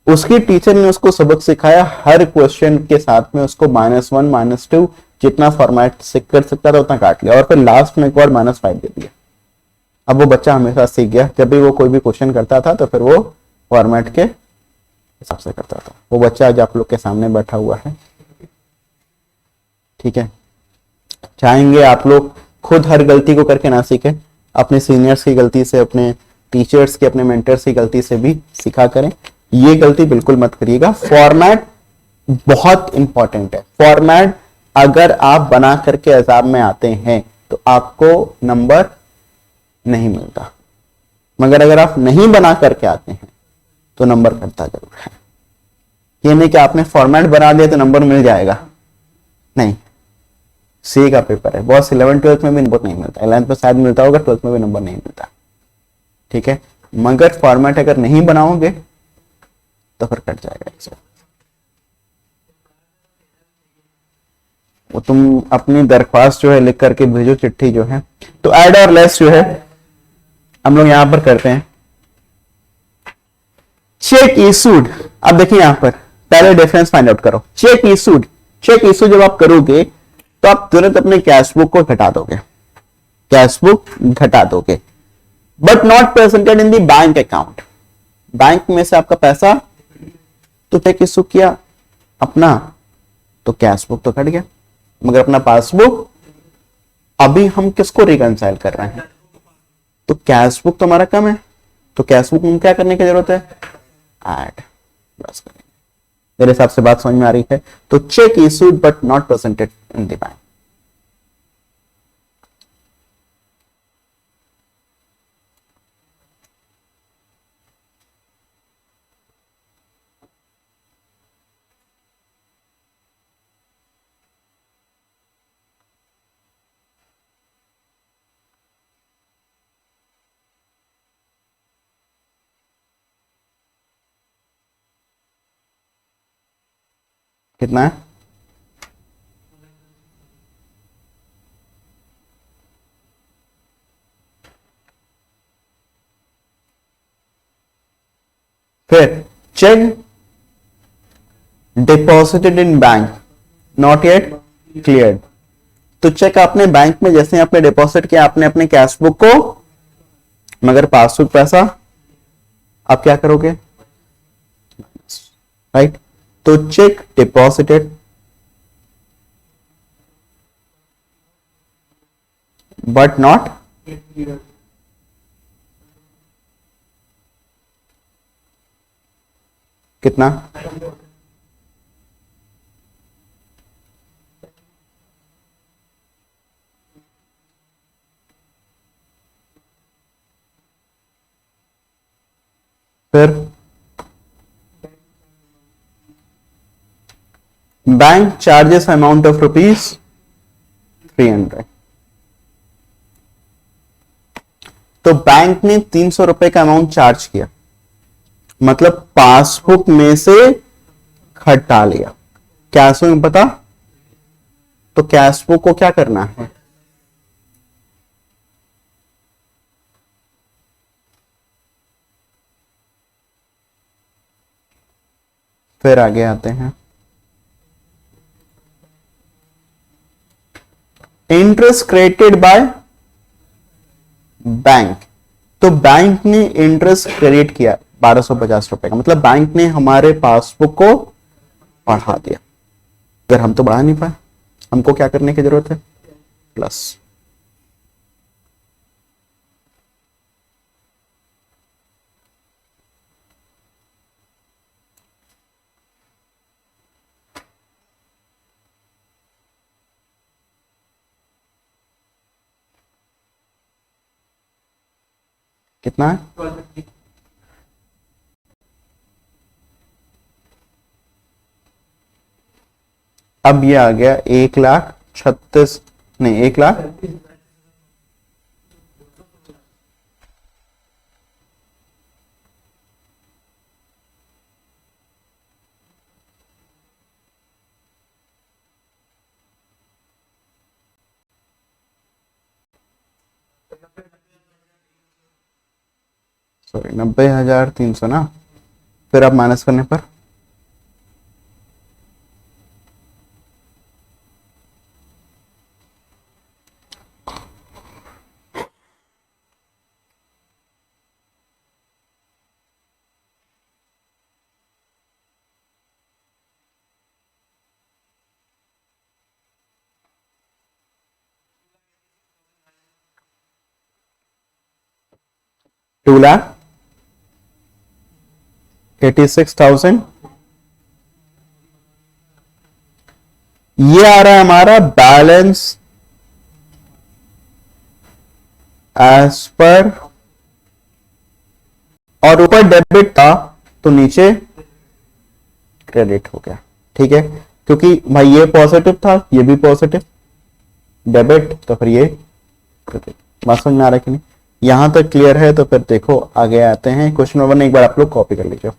उसकी टीचर ने उसको सबक सिखाया, हर क्वेश्चन के साथ में उसको -1 -2 जितना फॉर्मेट से कर सकता था उतना काट लिया, और फिर लास्ट में एक और -5 दे दिया। अब वो बच्चा हमेशा सीख गया, जब भी वो कोई भी क्वेश्चन करता था तो फिर वो फॉर्मेट के हिसाब से करता था। वो बच्चा आज आप लोग के सामने बैठा हुआ है। ठीक है, चाहेंगे आप लोग खुद हर गलती को करके ना सीखें, अपने सीनियर्स की गलती से, अपने टीचर्स की, अपने मेंटर्स की गलती से भी सीखा करें। ये गलती बिल्कुल मत करिएगा। फॉर्मेट बहुत इंपॉर्टेंट है। फॉर्मेट अगर आप बना करके एग्जाम में आते हैं तो आपको नंबर नहीं मिलता, मगर अगर आप नहीं बना करके आते हैं तो नंबर कटता जरूर है। ये नहीं कि आपने फॉर्मेट बना दिया तो नंबर मिल जाएगा, नहीं। सी का पेपर है, बहुत 11th 12th में भी नंबर नहीं मिलता, 11th में शायद मिलता होगा, 12th में भी नंबर नहीं मिलता। ठीक है, मगर फॉर्मेट अगर नहीं बनाओगे तो फिर कट जाएगा एग्जाम। वो तुम अपनी दरख्वास्त जो है लिख करके भेजो, चिट्ठी जो है। तो ऐड और लेस जो है हम लोग यहां पर करते हैं। चेक इशूड, अब देखिए यहां पर पहले डिफरेंस फाइंड आउट करो। चेक इशूड, चेक इशू जब आप करोगे तो आप तुरंत अपने कैश बुक को घटा दोगे, कैश बुक घटा दोगे, but not presented in the bank account. Bank में से आपका पैसा तो चेक इशू किया अपना, तो कैश बुक तो घट गया, मगर अपना पासबुक अभी हम किसको रिकंसाइल कर रहे हैं, तो कैश बुक तो हमारा कम है, तो कैश बुक में क्या करने की जरूरत है, ऐड, बस करेंगे। मेरे हिसाब से बात समझ में आ रही है? तो check issued but not presented in the bank. कितना है? फिर check deposited in bank not yet cleared. तो चेक आपने बैंक में जैसे आपने डिपॉजिट किया, आपने अपने कैश बुक को, मगर पासबुक पैसा आप क्या करोगे, राइट? तो चेक डिपॉजिटेड बट नॉट कितना, फिर बैंक चार्जेस अमाउंट ऑफ ₹300। तो बैंक ने 300 रुपए का अमाउंट चार्ज किया, मतलब पासबुक में से घटा लिया। कैश में पता, तो कैश बुक को क्या करना है, फिर आगे आते हैं। इंटरेस्ट क्रेडिटेड बाय बैंक, तो बैंक ने इंटरेस्ट क्रेडिट किया 1250 रुपए का, मतलब बैंक ने हमारे पासबुक को बढ़ा दिया। अगर हम तो बढ़ा नहीं पाए, हमको क्या करने की जरूरत है, प्लस। कितना है? अब ये आ गया 1,36,000, नहीं 1,00,000, सॉरी 90,300 ना, फिर आप माइनस करने पर $2,86,000, ये आ रहा है हमारा बैलेंस एज पर, और ऊपर डेबिट था तो नीचे क्रेडिट हो गया। ठीक है, क्योंकि भाई ये पॉजिटिव था, ये भी पॉजिटिव, डेबिट तो फिर ये क्रेडिट। बात समझ में आ रहा है कि नहीं? यहां तक क्लियर है? तो फिर देखो आगे आते हैं क्वेश्चन नंबर 1, एक बार आप लोग कॉपी कर लीजिए।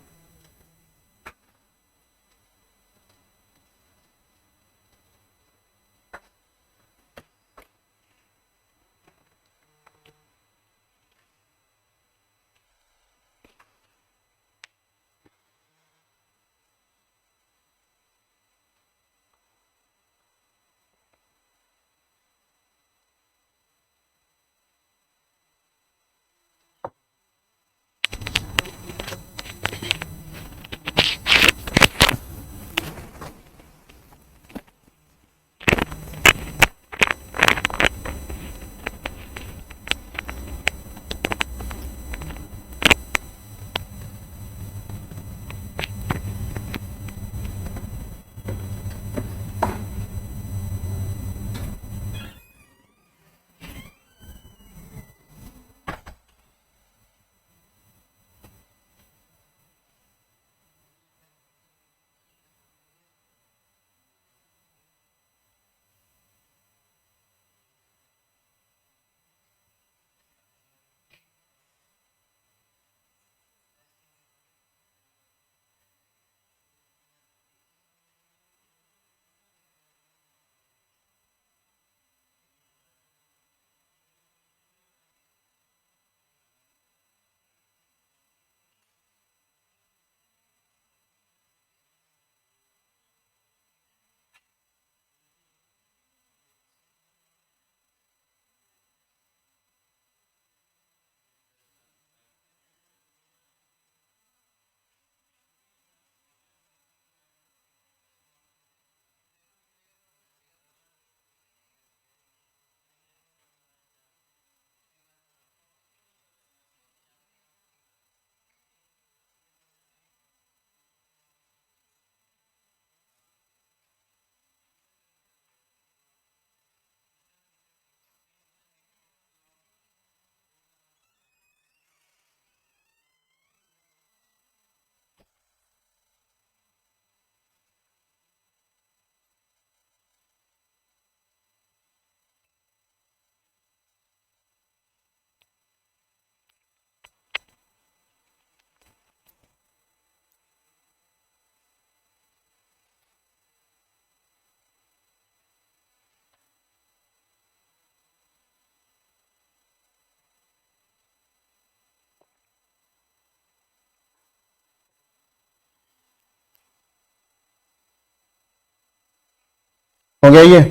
हो गया ये?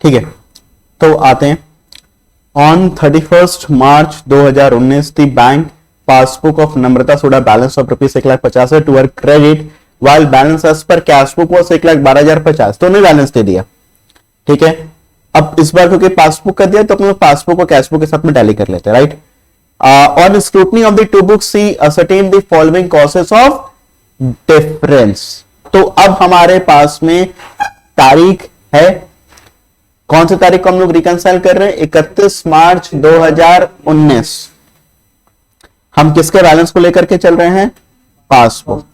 ठीक है, तो आते हैं। On 31st March 2019 the bank passbook of Namrata showed a balance of rupees 1,50,000 to her credit while balance as per cash book was 1,12,50, तो उन्हें बैलेंस दे दिया। ठीक है, अब इस बार क्योंकि पासबुक कर दिया तो अपने पासबुक और कैश बुक के साथ में टैली कर लेते हैं, right. On scrutiny of the two books she ascertain the following causes of difference. तो अब हमारे पास में तारीख है, कौन सी तारीख को हम लोग रिकंसाइल कर रहे हैं? 31 मार्च 2019। हम किसके बैलेंस को लेकर के चल रहे हैं? Passbook.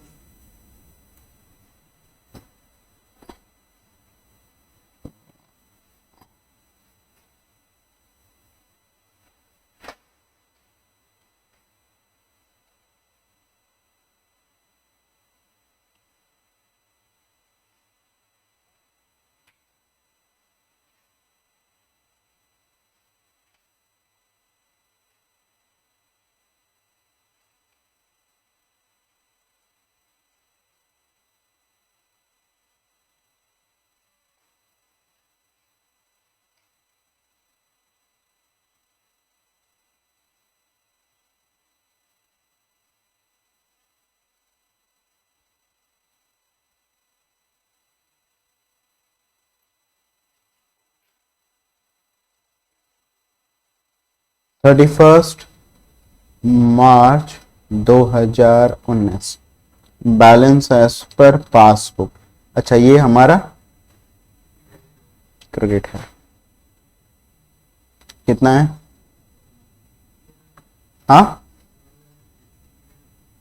Thirty first March 2019 balance as per passbook. अच्छा, ये हमारा क्रेडिट है, कितना है? हाँ,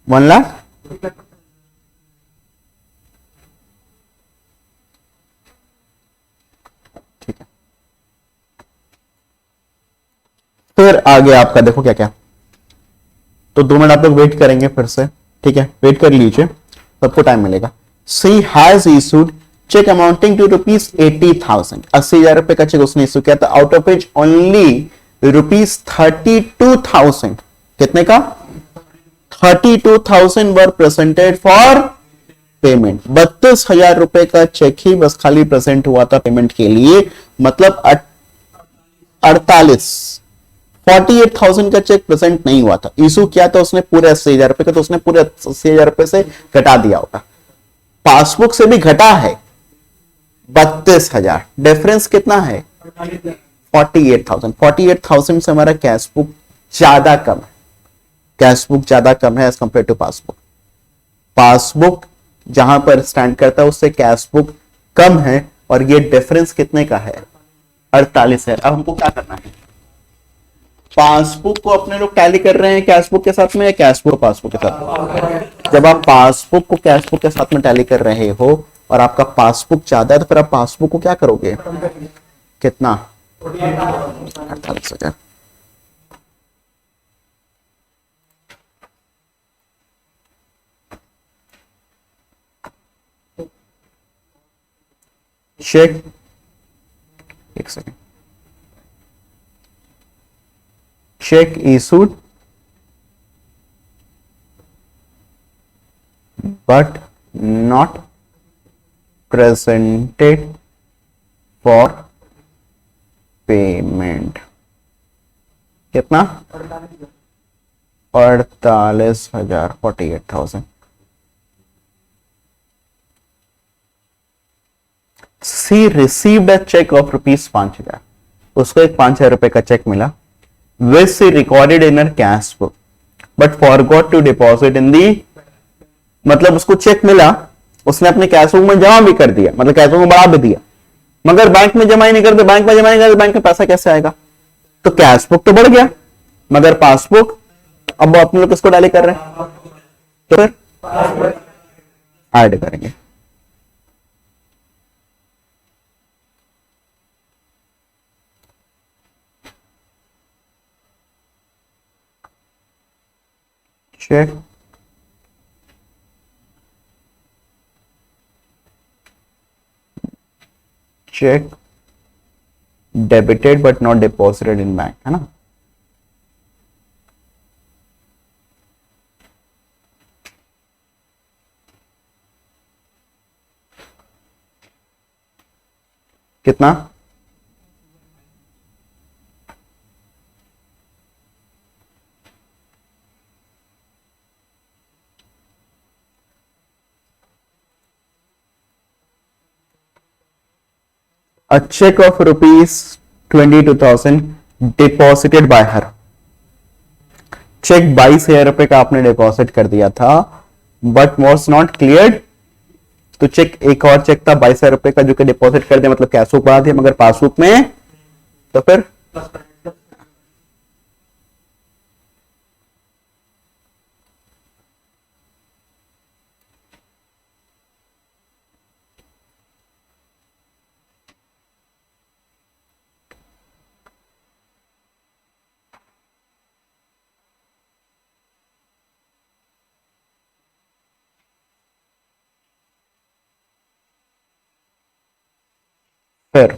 1 लाख। ठीक है, फिर आगे आपका देखो क्या क्या। तो 2 मिनट आप लोग वेट करेंगे फिर से, ठीक है, वेट कर लीजिए, सबको टाइम मिलेगा। She has issued cheque amounting to rupees 80,000, 80,000 का चेक उसने इशू किया था। Out of which only rupees 32,000, कितने का? 32,000 वर प्रेजेंटेड फॉर पेमेंट। 32,000 रुपए का चेक ही बस खाली प्रेजेंट हुआ था पेमेंट के लिए, मतलब 48,000 का चेक प्रेजेंट नहीं हुआ था। इशू किया था उसने पूरे 80,000 रुपए का, तो उसने पूरे 80,000 रुपए से घटा दिया होगा। पासबुक से भी घटा है 32,000, डिफरेंस कितना है? 48,000। 48,000 से हमारा कैश बुक ज्यादा कम है, कैश बुक ज्यादा कम है as compare to passbook. Passbook जहां पर स्टैंड करता है उससे कैश बुक कम है, और ये डिफरेंस कितने का है? 48,000। अब हमको क्या करना है? पासबुक को अपने लोग टैली कर रहे हैं कैश बुक के साथ में, या कैश बुक पासबुक के साथ? जब आप पासबुक को कैश बुक के साथ में टैली कर रहे हो और आपका पासबुक ज्यादा है, तो फिर आप पासबुक को क्या करोगे? कितना? 48,000। चेक, एक second, check issued but not presented for payment, कितना? 48,000, 48,000। She received a cheque of rupees 5,000, उसको एक 5,000 रुपए का चेक मिला, which she recorded in her cash book but forgot to deposit in the, मतलब उसको चेक मिला, उसने अपने कैश बुक में जमा भी कर दिया, मतलब कैश बुक में बढ़ा भी दिया, मगर बैंक में जमा ही नहीं करते। बैंक में जमा नहीं करते, बैंक में पैसा कैसे आएगा? तो कैश बुक तो बढ़ गया, मगर पासबुक, अब अपने लोग किसको डाली कर रहे हैं? तो फिर ऐड करेंगे। Cheque cheque debited but not deposited in bank, है ना? कितना? A check of rupees 22,000 deposited by her, check 22,000 रुपए का आपने डिपॉजिट कर दिया था, बट वॉज नॉट क्लियर्ड। तो चेक, एक और चेक था 22,000 रुपए का जो कि डिपॉजिट कर दिया, मतलब कैश बुक बढ़ा दिया, मगर पासबुक में तो फिर फिर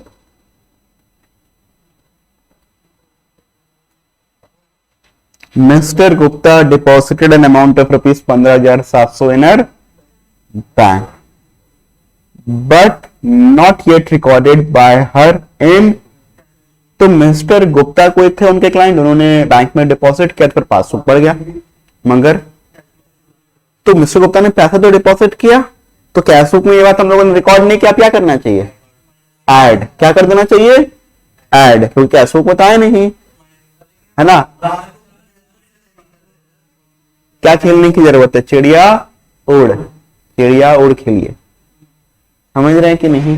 Mr. Gupta deposited an amount of rupees 15,700 in her bank, but not yet recorded by her in। तो मिस्टर गुप्ता कोई थे उनके क्लाइंट, उन्होंने बैंक में डिपॉजिट किया, फिर पासबुक बढ़ गया, मगर तो मिस्टर गुप्ता ने पैसा तो डिपॉजिट किया, तो कैश बुक में ये बात हम लोगों ने रिकॉर्ड नहीं किया, क्या करना चाहिए, ऐड, क्या कर देना चाहिए, ऐड, क्योंकि कैश बुक में तो आया नहीं, है ना। क्या खेलने की जरूरत है, चिड़िया उड़, चिड़िया उड़ खेलिए, समझ रहे हैं कि नहीं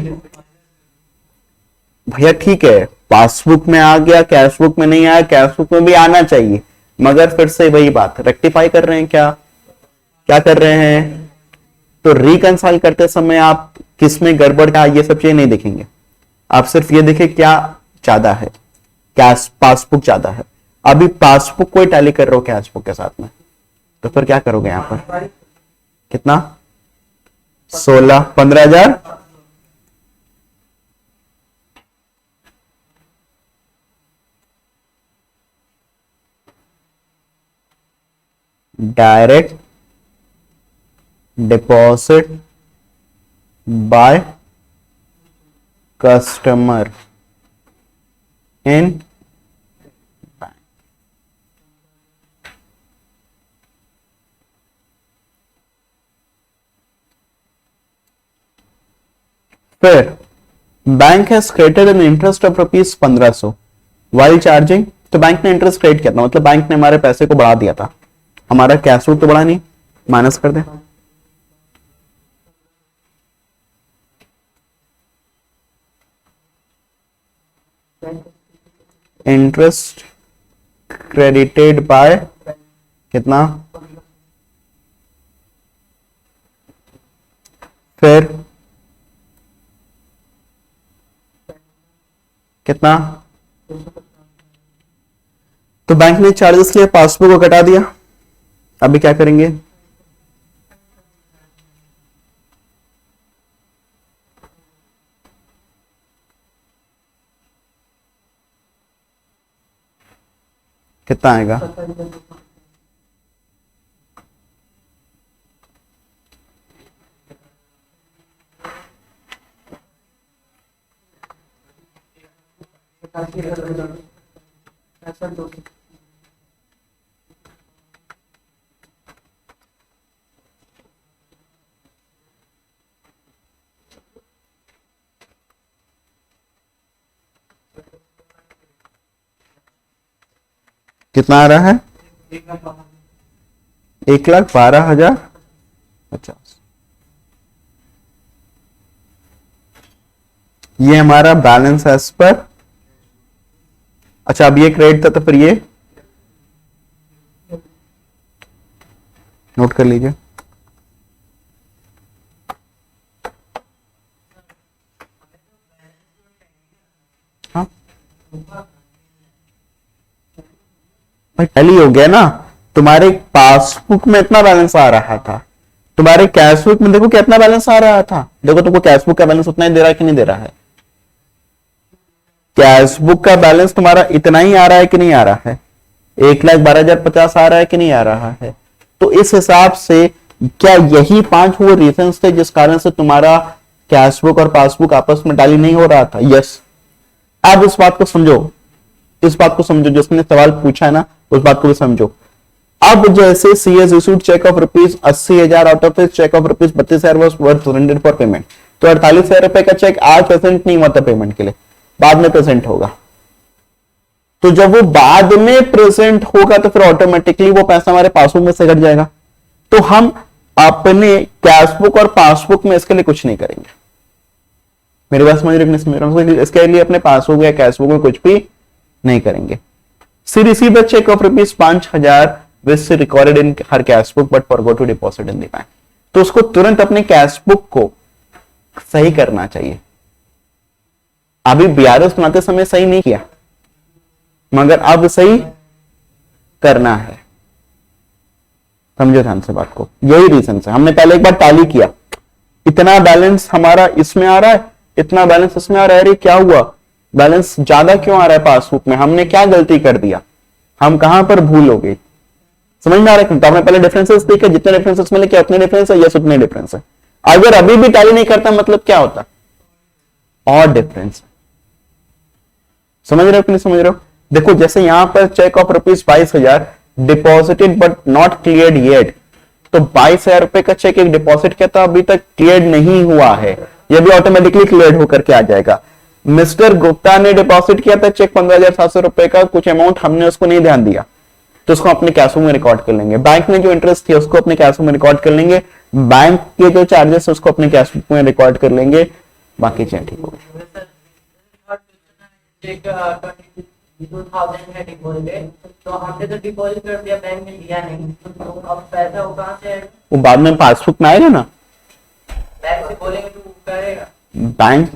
भैया। ठीक है, पासबुक में आ गया, कैश बुक में नहीं आया, कैश बुक में भी आना चाहिए, मगर फिर से वही बात रेक्टिफाई कर रहे हैं, क्या क्या कर रहे हैं, तो रिकंसाइल करते समय आप किसमें गड़बड़ क्या, ये सब चीजें नहीं देखेंगे, आप सिर्फ ये देखें क्या ज्यादा है, कैश पासबुक ज्यादा है। अभी पासबुक को टैली कर रहे हो कैश बुक के साथ में, तो फिर क्या करोगे यहां पर, कितना 16 15,000, direct deposit by customer in bank. फिर bank has credited an interest of rupees 1500 while charging. तो बैंक ने इंटरेस्ट क्रेडिट किया था, मतलब बैंक ने हमारे पैसे को बढ़ा दिया था, हमारा कैश फ्लो तो बढ़ा नहीं, माइनस कर दे, इंटरेस्ट क्रेडिटेड बाय कितना, फिर कितना, तो बैंक ने चार्जेस लिए, पासबुक को घटा दिया। अभी क्या करेंगे, कितना आएगा, कितना आ रहा है, 1,12,050। ये हमारा बैलेंस है इस पर। अच्छा, अब ये क्रेडिट था, तो फिर ये नोट कर लीजिए, हाँ भाई टैली हो गया ना। तुम्हारे पासबुक में इतना बैलेंस आ रहा था, तुम्हारे कैश बुक में देखो कितना बैलेंस आ रहा था, देखो तुमको कैश बुक का बैलेंस उतना ही दे रहा है कि नहीं दे रहा है, कैश बुक का बैलेंस तुम्हारा इतना ही आ रहा है कि नहीं आ रहा है, 1,12,050 आ रहा है कि नहीं आ रहा है। तो इस हिसाब से क्या यही 5 वो रीजंस थे जिस कारण से तुम्हारा कैश बुक और पासबुक आपस में टैली नहीं हो रहा था। यस, अब इस बात को समझो, इस बात को समझो, जिसने सवाल पूछा है ना उस बात को भी समझो। अब जैसे CS issued cheque of rupees 80,000 out of cheque of rupees 32,000 was worth surrender for payment, तो 48,000 रुपए का चेक आज प्रेजेंट नहीं हुआ था पेमेंट के लिए, बाद में प्रेजेंट होगा। तो जब वो बाद में प्रेजेंट होगा तो फिर ऑटोमेटिकली वो पैसा हमारे पासबुक में से घट जाएगा। तो हम अपने कैश बुक और पासबुक में इसके लिए कुछ नहीं करेंगे। मेरी बात समझ रहे हो? नहीं समझ रहे हो? इसके लिए अपने पासबुक या कैश बुक में कुछ भी नहीं करेंगे। She receive the cheque of rupees 5,000 which recorded in her cash book but forgot to deposit in the bank. तो उसको तुरंत अपने कैश बुक को सही करना चाहिए। अभी बीआरएस बनाते समय सही नहीं किया, मगर अब सही करना है। समझो ध्यान से बात को। यही रीजन है, हमने पहले एक बार टैली किया, इतना बैलेंस हमारा इसमें आ रहा है, इतना बैलेंस इसमें आ रहा है, अरे क्या हुआ, बैलेंस ज्यादा क्यों आ रहा है पासबुक में, हमने क्या गलती कर दिया, हम कहां पर भूल हो गई। समझ में आ रहा है? तो हमने पहले डिफरेंसेस देखे, जितने डिफरेंसेस मिले क्या उतने डिफरेंस है, यस उतने डिफरेंस है। अगर अभी भी टैली नहीं करता मतलब क्या होता, और डिफरेंस। समझ रहे हो कि नहीं समझ रहे हो? देखो जैसे यहां पर cheque of rupees 22,000 deposited but not cleared yet, तो 22,000 रुपए का चेक एक डिपॉजिट किया था, अभी तक क्लियर नहीं हुआ है, यह भी ऑटोमेटिकली क्लियर होकर के आ जाएगा। मिस्टर गुप्ता ने डिपॉजिट किया था चेक 15,700 रुपए का, कुछ अमाउंट हमने उसको नहीं ध्यान दिया, तो उसको अपने कैश बुक में रिकॉर्ड कर लेंगे। बैंक ने जो इंटरेस्ट किया उसको अपने कैश बुक में रिकॉर्ड कर लेंगे, बैंक के जो चार्जेस है उसको अपने कैश बुक में रिकॉर्ड कर लेंगे, बाकी चीजें ठीक होगी। चेक 22,000 है डिपॉजिट, तो हमने तो डिपॉजिट कर दिया, बैंक ने दिया नहीं, तो अब पैसा वो कहाँ से आएगा? वो बाद में पासबुक में आएगा ना, बैंक से बोलेंगे तो वो करेगा। बैंक,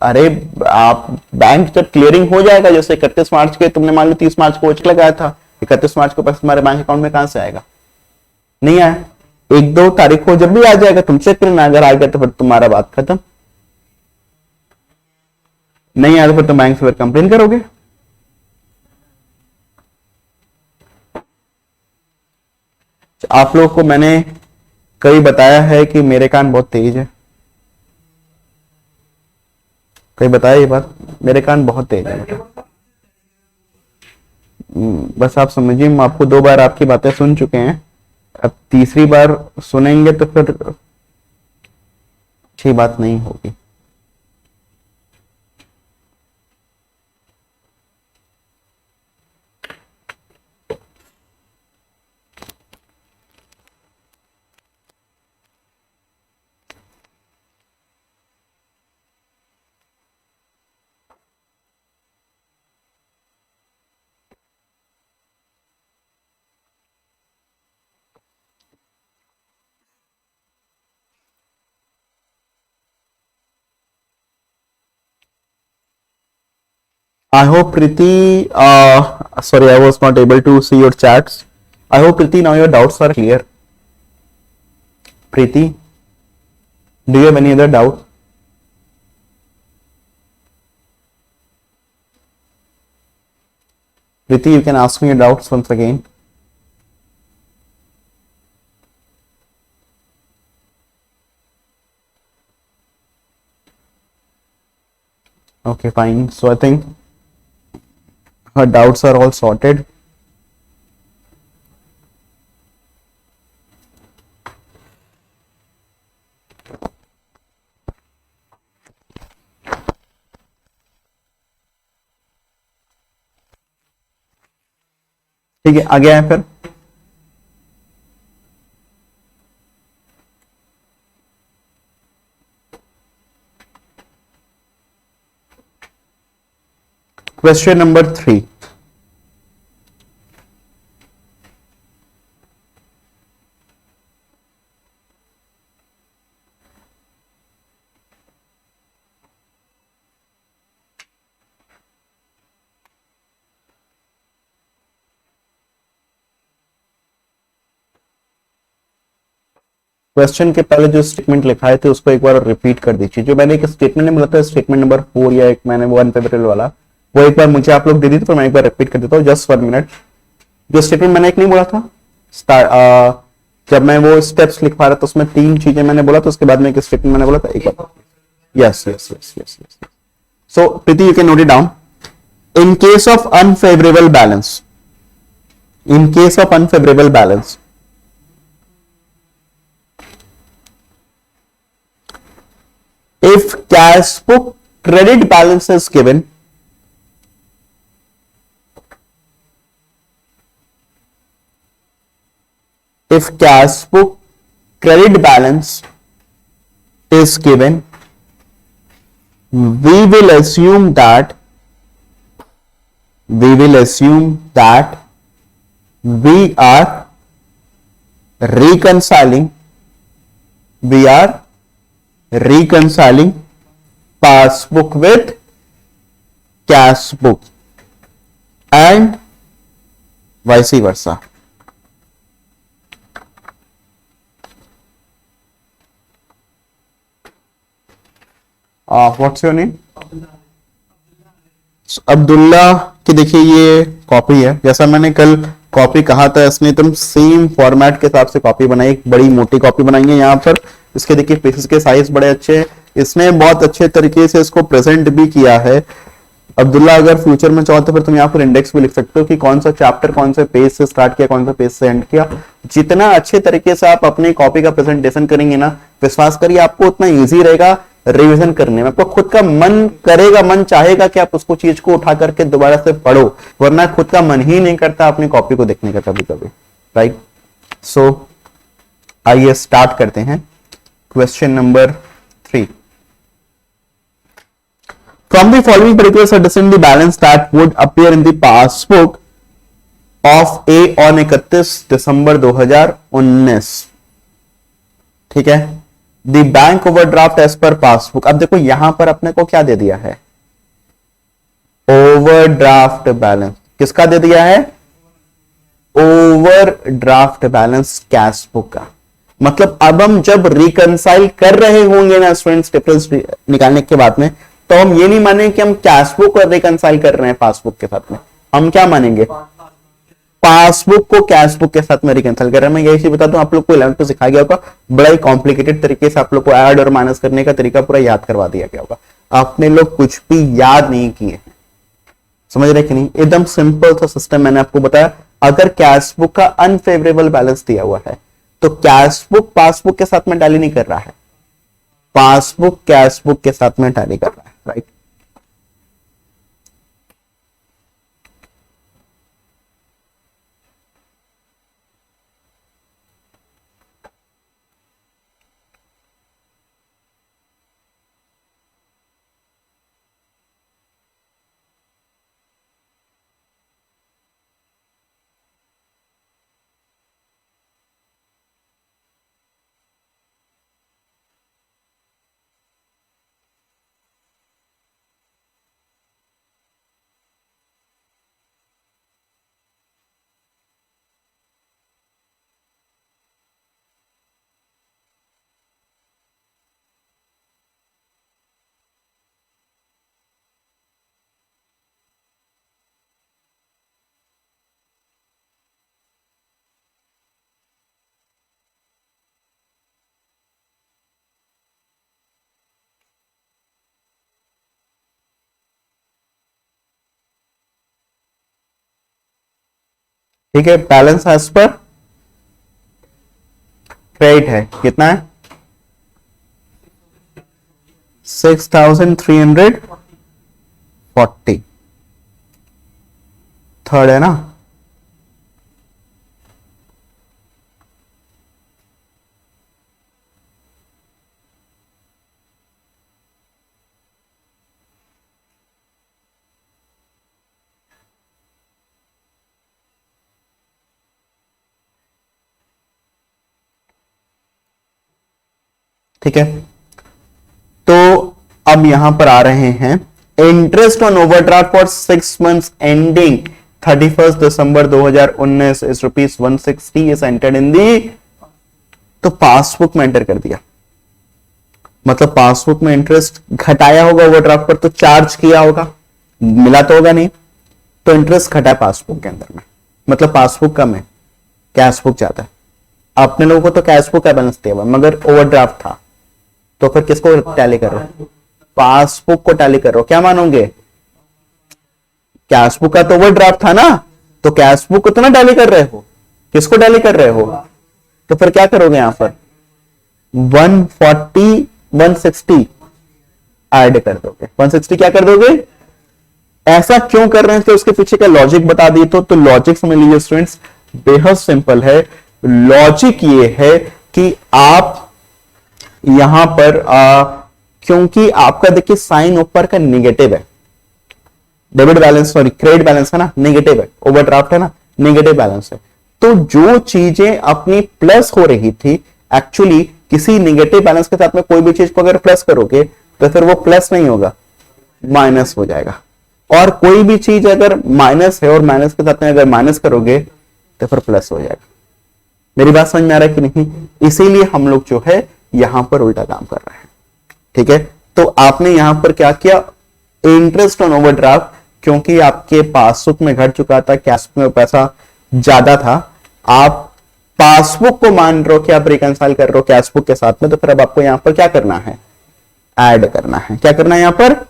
अरे आप बैंक जब क्लियरिंग हो जाएगा, जैसे 31 मार्च के तुमने मान लो 30 मार्च को चेक लगाया था, 31 मार्च को पैसा तुम्हारे बैंक अकाउंट में कहां से आएगा, नहीं आया, 1-2 तारीख को जब भी आ जाएगा तुम चेक करना, अगर आ गया तो फिर तुम्हारा बात खत्म, नहीं आया तो फिर तुम बैंक से फिर कंप्लेन करोगे। आप लोगों को मैंने कई बताया है कि मेरे कान बहुत तेज है, कई बताया ये बात, मेरे कान बहुत तेज है। बस आप समझिए, हम आपको 2 बार आपकी बातें सुन चुके हैं, अब तीसरी बार सुनेंगे तो फिर अच्छी बात नहीं होगी। I hope Preeti, sorry, I was not able to see your chats. I hope Preeti now your doubts are clear. Preeti, do you have any other doubt? Preeti, you can ask me your doubts once again. Okay, fine. So I think her doubts are all sorted. ठीक है, आगे आए फिर। Question number 3. Question के पहले जो statement लिखाए थे उसको एक बार रिपीट कर दीजिए। जो मैंने एक स्टेटमेंट नहीं बोला था, स्टेटमेंट नंबर 4 या एक मैंने वो अनफेवरेबल वाला, वो एक बार मुझे आप लोग दे दी थी, तो मैं एक बार रिपीट कर देता हूँ, जस्ट 1 मिनट। जो स्टेटमेंट मैंने एक नहीं बोला था, जब मैं वो स्टेप्स लिख पा रहा था उसमें 3 चीजें मैंने बोला था, उसके बाद में एक स्टेटमेंट मैंने बोला था, एक बार। Yes yes yes yes yes. So Preeti, you can note it down. In case of unfavourable balance, in case of unfavourable balance, if cash book credit balance is given, if cash book credit balance is given, we will assume that we are reconciling passbook with cash book and vice versa. What's your name? Abdullah की देखिए ये copy है, जैसा मैंने कल copy कहा था, इसने एकदम सेम फॉर्मेट के हिसाब से कॉपी बनाई, एक बड़ी मोटी कॉपी बनाई है यहाँ पर। इसके देखिए पेजेस के साइज बड़े अच्छे हैं, इसने बहुत अच्छे तरीके से इसको प्रेजेंट भी किया है। अब्दुल्ला अगर फ्यूचर में चाहो तो फिर तुम यहाँ पर इंडेक्स भी लिख सकते हो कि कौन सा चैप्टर कौन से पेज से स्टार्ट किया, कौन सा पेज से एंड किया। जितना अच्छे तरीके से आप अपनी कॉपी का प्रेजेंटेशन करेंगे ना, विश्वास करिए आपको उतना ईजी रहेगा रिवीजन करने में। आपको खुद का मन करेगा, मन चाहेगा कि आप उसको चीज को उठा करके दोबारा से पढ़ो, वरना खुद का मन ही नहीं करता अपनी कॉपी को देखने का कभी कभी, राइट। सो आइए स्टार्ट करते हैं। Question number 3, from the following particulars understand the balance that would appear in the passbook of a on 31 December 2019। ठीक है, the bank overdraft as per passbook. अब देखो यहां पर अपने को क्या दे दिया है, ओवरड्राफ्ट बैलेंस। किसका दे दिया है? ओवरड्राफ्ट बैलेंस कैश बुक का। मतलब अब हम जब रिकंसाइल कर रहे होंगे ना स्टूडेंट्स, डिफरेंस निकालने के बाद में, तो हम ये नहीं मानेंगे कि हम कैश बुक और रिकंसाइल कर रहे हैं पासबुक के साथ में। हम क्या मानेंगे? पासबुक को कैश बुक के साथ में रिकंसाइल कर रहे हैं। मैं यही चीज बता दूं, आप लोग को 11th में सिखाया गया होगा, बड़ा ही कॉम्प्लिकेटेड तरीके से आप लोग को ऐड और माइनस करने का तरीका पूरा याद करवा दिया गया होगा। आपने लोग कुछ भी याद नहीं किए हैं, समझ रहे कि नहीं? एकदम सिंपल सा सिस्टम मैंने आपको बताया। अगर कैश बुक का अनफेवरेबल बैलेंस दिया हुआ है तो कैश बुक पासबुक के साथ में टैली नहीं कर रहा है, पासबुक कैश बुक के साथ में टैली कर रहा है, राइट। ठीक है, बैलेंस एज पर क्रेडिट है, कितना है? 6340। थर्ड है ना? ठीक है, तो अब यहां पर आ रहे हैं interest on overdraft for 6 months ending 31 December 2019 is ₹160 is entered in the. तो पासबुक में एंटर कर दिया, मतलब पासबुक में इंटरेस्ट घटाया होगा ओवरड्राफ्ट पर, तो चार्ज किया होगा, मिला तो होगा नहीं, तो इंटरेस्ट घटा पासबुक के अंदर में, मतलब पासबुक कम है, कैश बुक ज्यादा है। अपने लोगों को तो कैश बुक का बैलेंस दिया हुआ मगर ओवरड्राफ्ट था, तो फिर किसको टैली कर रहे हो? पासबुक को टैली कर रहे हो। क्या मानोगे? कैश बुक का तो ओवरड्राफ्ट था ना, तो कैश बुक को तो ना टैली कर रहे हो, किसको टैली कर रहे हो? तो फिर क्या करोगे यहां पर? 140 160 ऐड कर दोगे, 160 क्या कर दोगे? ऐसा क्यों कर रहे हैं, तो उसके पीछे का लॉजिक बता दिए तो लॉजिक समझ लीजिए स्टूडेंट्स, बेहद सिंपल है। लॉजिक ये है कि आप यहां पर क्योंकि आपका देखिए साइन ऊपर का निगेटिव है, debit balance sorry credit balance है ना, नेगेटिव है, ओवरड्राफ्ट है ना, नेगेटिव बैलेंस है। तो जो चीजें अपनी प्लस हो रही थी, एक्चुअली किसी नेगेटिव बैलेंस के साथ में कोई भी चीज को अगर प्लस करोगे तो फिर वो प्लस नहीं होगा, माइनस हो जाएगा। और कोई भी चीज अगर माइनस है और माइनस के साथ में अगर माइनस करोगे तो फिर प्लस हो जाएगा। मेरी बात समझ में आ रहा है कि नहीं? इसीलिए हम लोग जो है यहां पर उल्टा काम कर रहे हैं। ठीक है, तो आपने यहां पर क्या किया, इंटरेस्ट ऑन ओवरड्राफ्ट, क्योंकि आपके पासबुक में घट चुका था, कैश में पैसा ज्यादा था, आप पासबुक को मान रहे हो कि आप रिकंसाइल कर रहे हो कैश बुक के साथ में, तो फिर अब आपको यहां पर क्या करना है, ऐड करना है। क्या करना है यहां पर,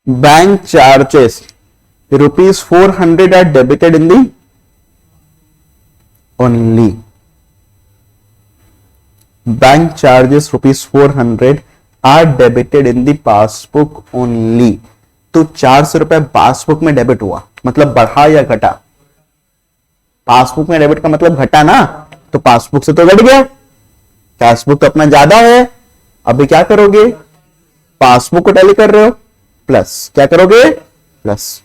bank charges rupees 400 are debited in the only bank charges rupees 400 are debited in the passbook only। तो 400 रुपए पासबुक में डेबिट हुआ, मतलब बढ़ा या घटा, पासबुक में डेबिट का मतलब घटा ना, तो पासबुक से तो घट गया, पासबुक तो अपना ज्यादा है। अभी क्या करोगे, पासबुक को टैली कर रहे हो, प्लस क्या करोगे, plus.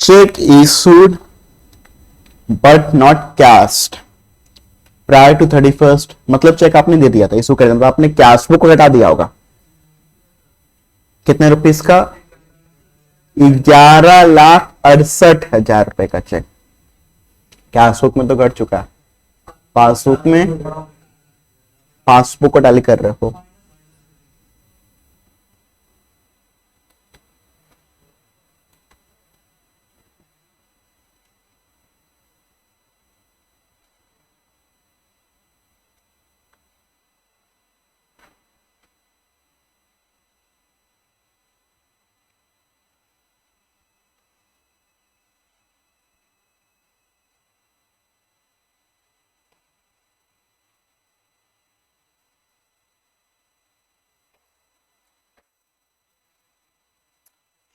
Cheque issued but not cashed prior to 31st, मतलब चेक आपने दे दिया था, इशू कर दिया, तो आपने कैश बुक को घटा दिया होगा, कितने रुपीस का, 11,68,000 रुपए का चेक कैश बुक में तो घट चुका है, पासबुक में, पासबुक को टैली कर रहे हो।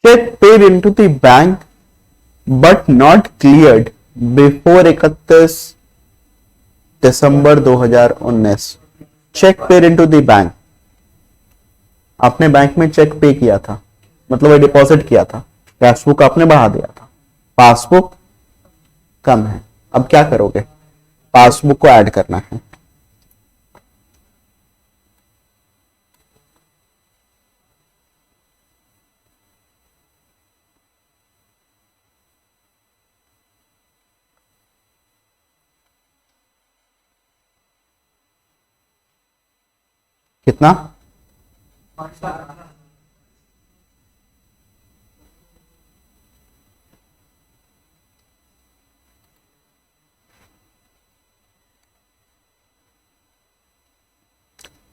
check paid into the bank but not cleared before 31 December 2019। Cheque paid into the bank, आपने बैंक में चेक पे किया था, मतलब डिपॉजिट किया था, पासबुक आपने बढ़ा दिया था, पासबुक कम है, अब क्या करोगे, पासबुक को ऐड करना है। कितना,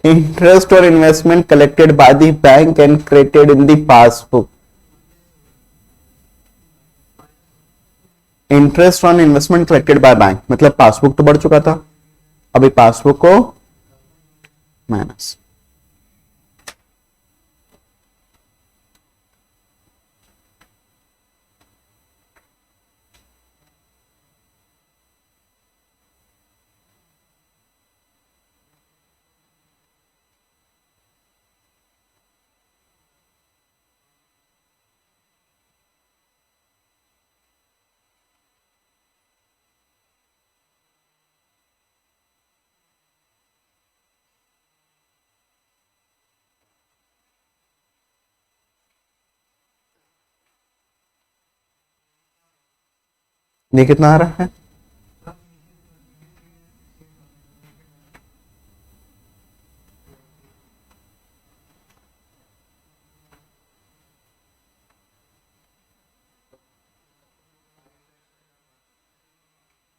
interest or investment collected by the bank and credited in the passbook। Interest on investment collected by bank, मतलब पासबुक तो बढ़ चुका था, अभी पासबुक को माइनस। ये कितना आ रहा है?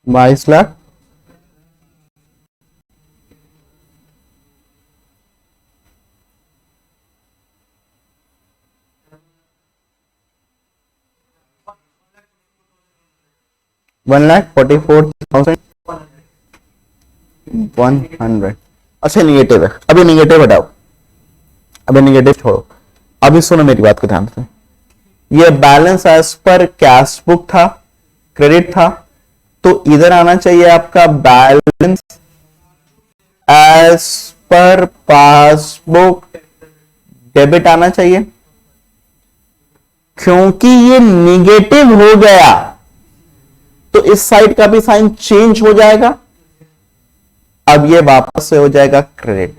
₹22,00,000। $1,44,100। अच्छा नेगेटिव है, अभी नेगेटिव हटाओ, अभी नेगेटिव छोड़ो। अभी सुनो मेरी बात को ध्यान से। ये balance as per cash book था, क्रेडिट था, तो इधर आना चाहिए आपका balance as per passbook debit आना चाहिए। क्योंकि ये निगेटिव हो गया तो इस साइड का भी साइन चेंज हो जाएगा, अब ये वापस से हो जाएगा क्रेडिट।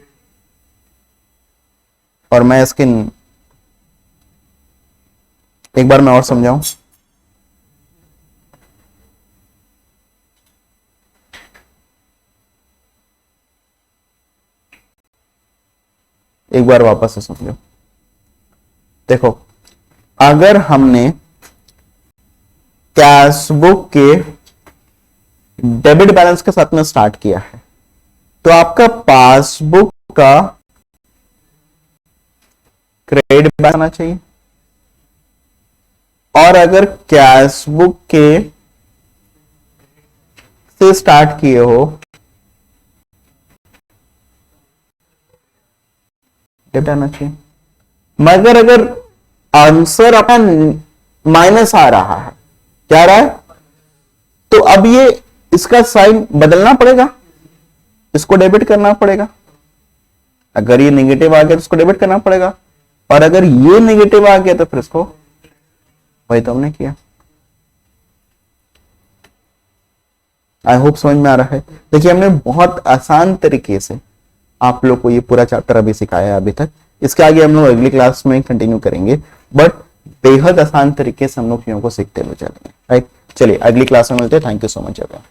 और मैं इसकी एक बार मैं और समझाऊं। एक बार वापस से समझो। देखो, अगर हमने कैश बुक के डेबिट बैलेंस के साथ में स्टार्ट किया है तो आपका पासबुक का क्रेडिट बैलेंस आना चाहिए, और अगर कैश बुक के से स्टार्ट किए हो डेबिट आना चाहिए। मगर अगर आंसर अपना माइनस आ रहा है, क्या आ रहा है, तो अब ये इसका साइन बदलना पड़ेगा, इसको डेबिट करना पड़ेगा। अगर ये नेगेटिव आ गया तो इसको डेबिट करना पड़ेगा, और अगर ये नेगेटिव आ गया तो फिर इसको, वही तो हमने किया। आई होप समझ में आ रहा है। देखिए, हमने बहुत आसान तरीके से आप लोग को ये पूरा चैप्टर अभी सिखाया है अभी तक। इसके आगे हम लोग अगली क्लास में कंटिन्यू करेंगे, बट बेहद आसान तरीके से हम लोग चीजों को सीखते हुए चलेंगे। राइट, चलिए अगली क्लास में मिलते हैं। Thank you so much everyone.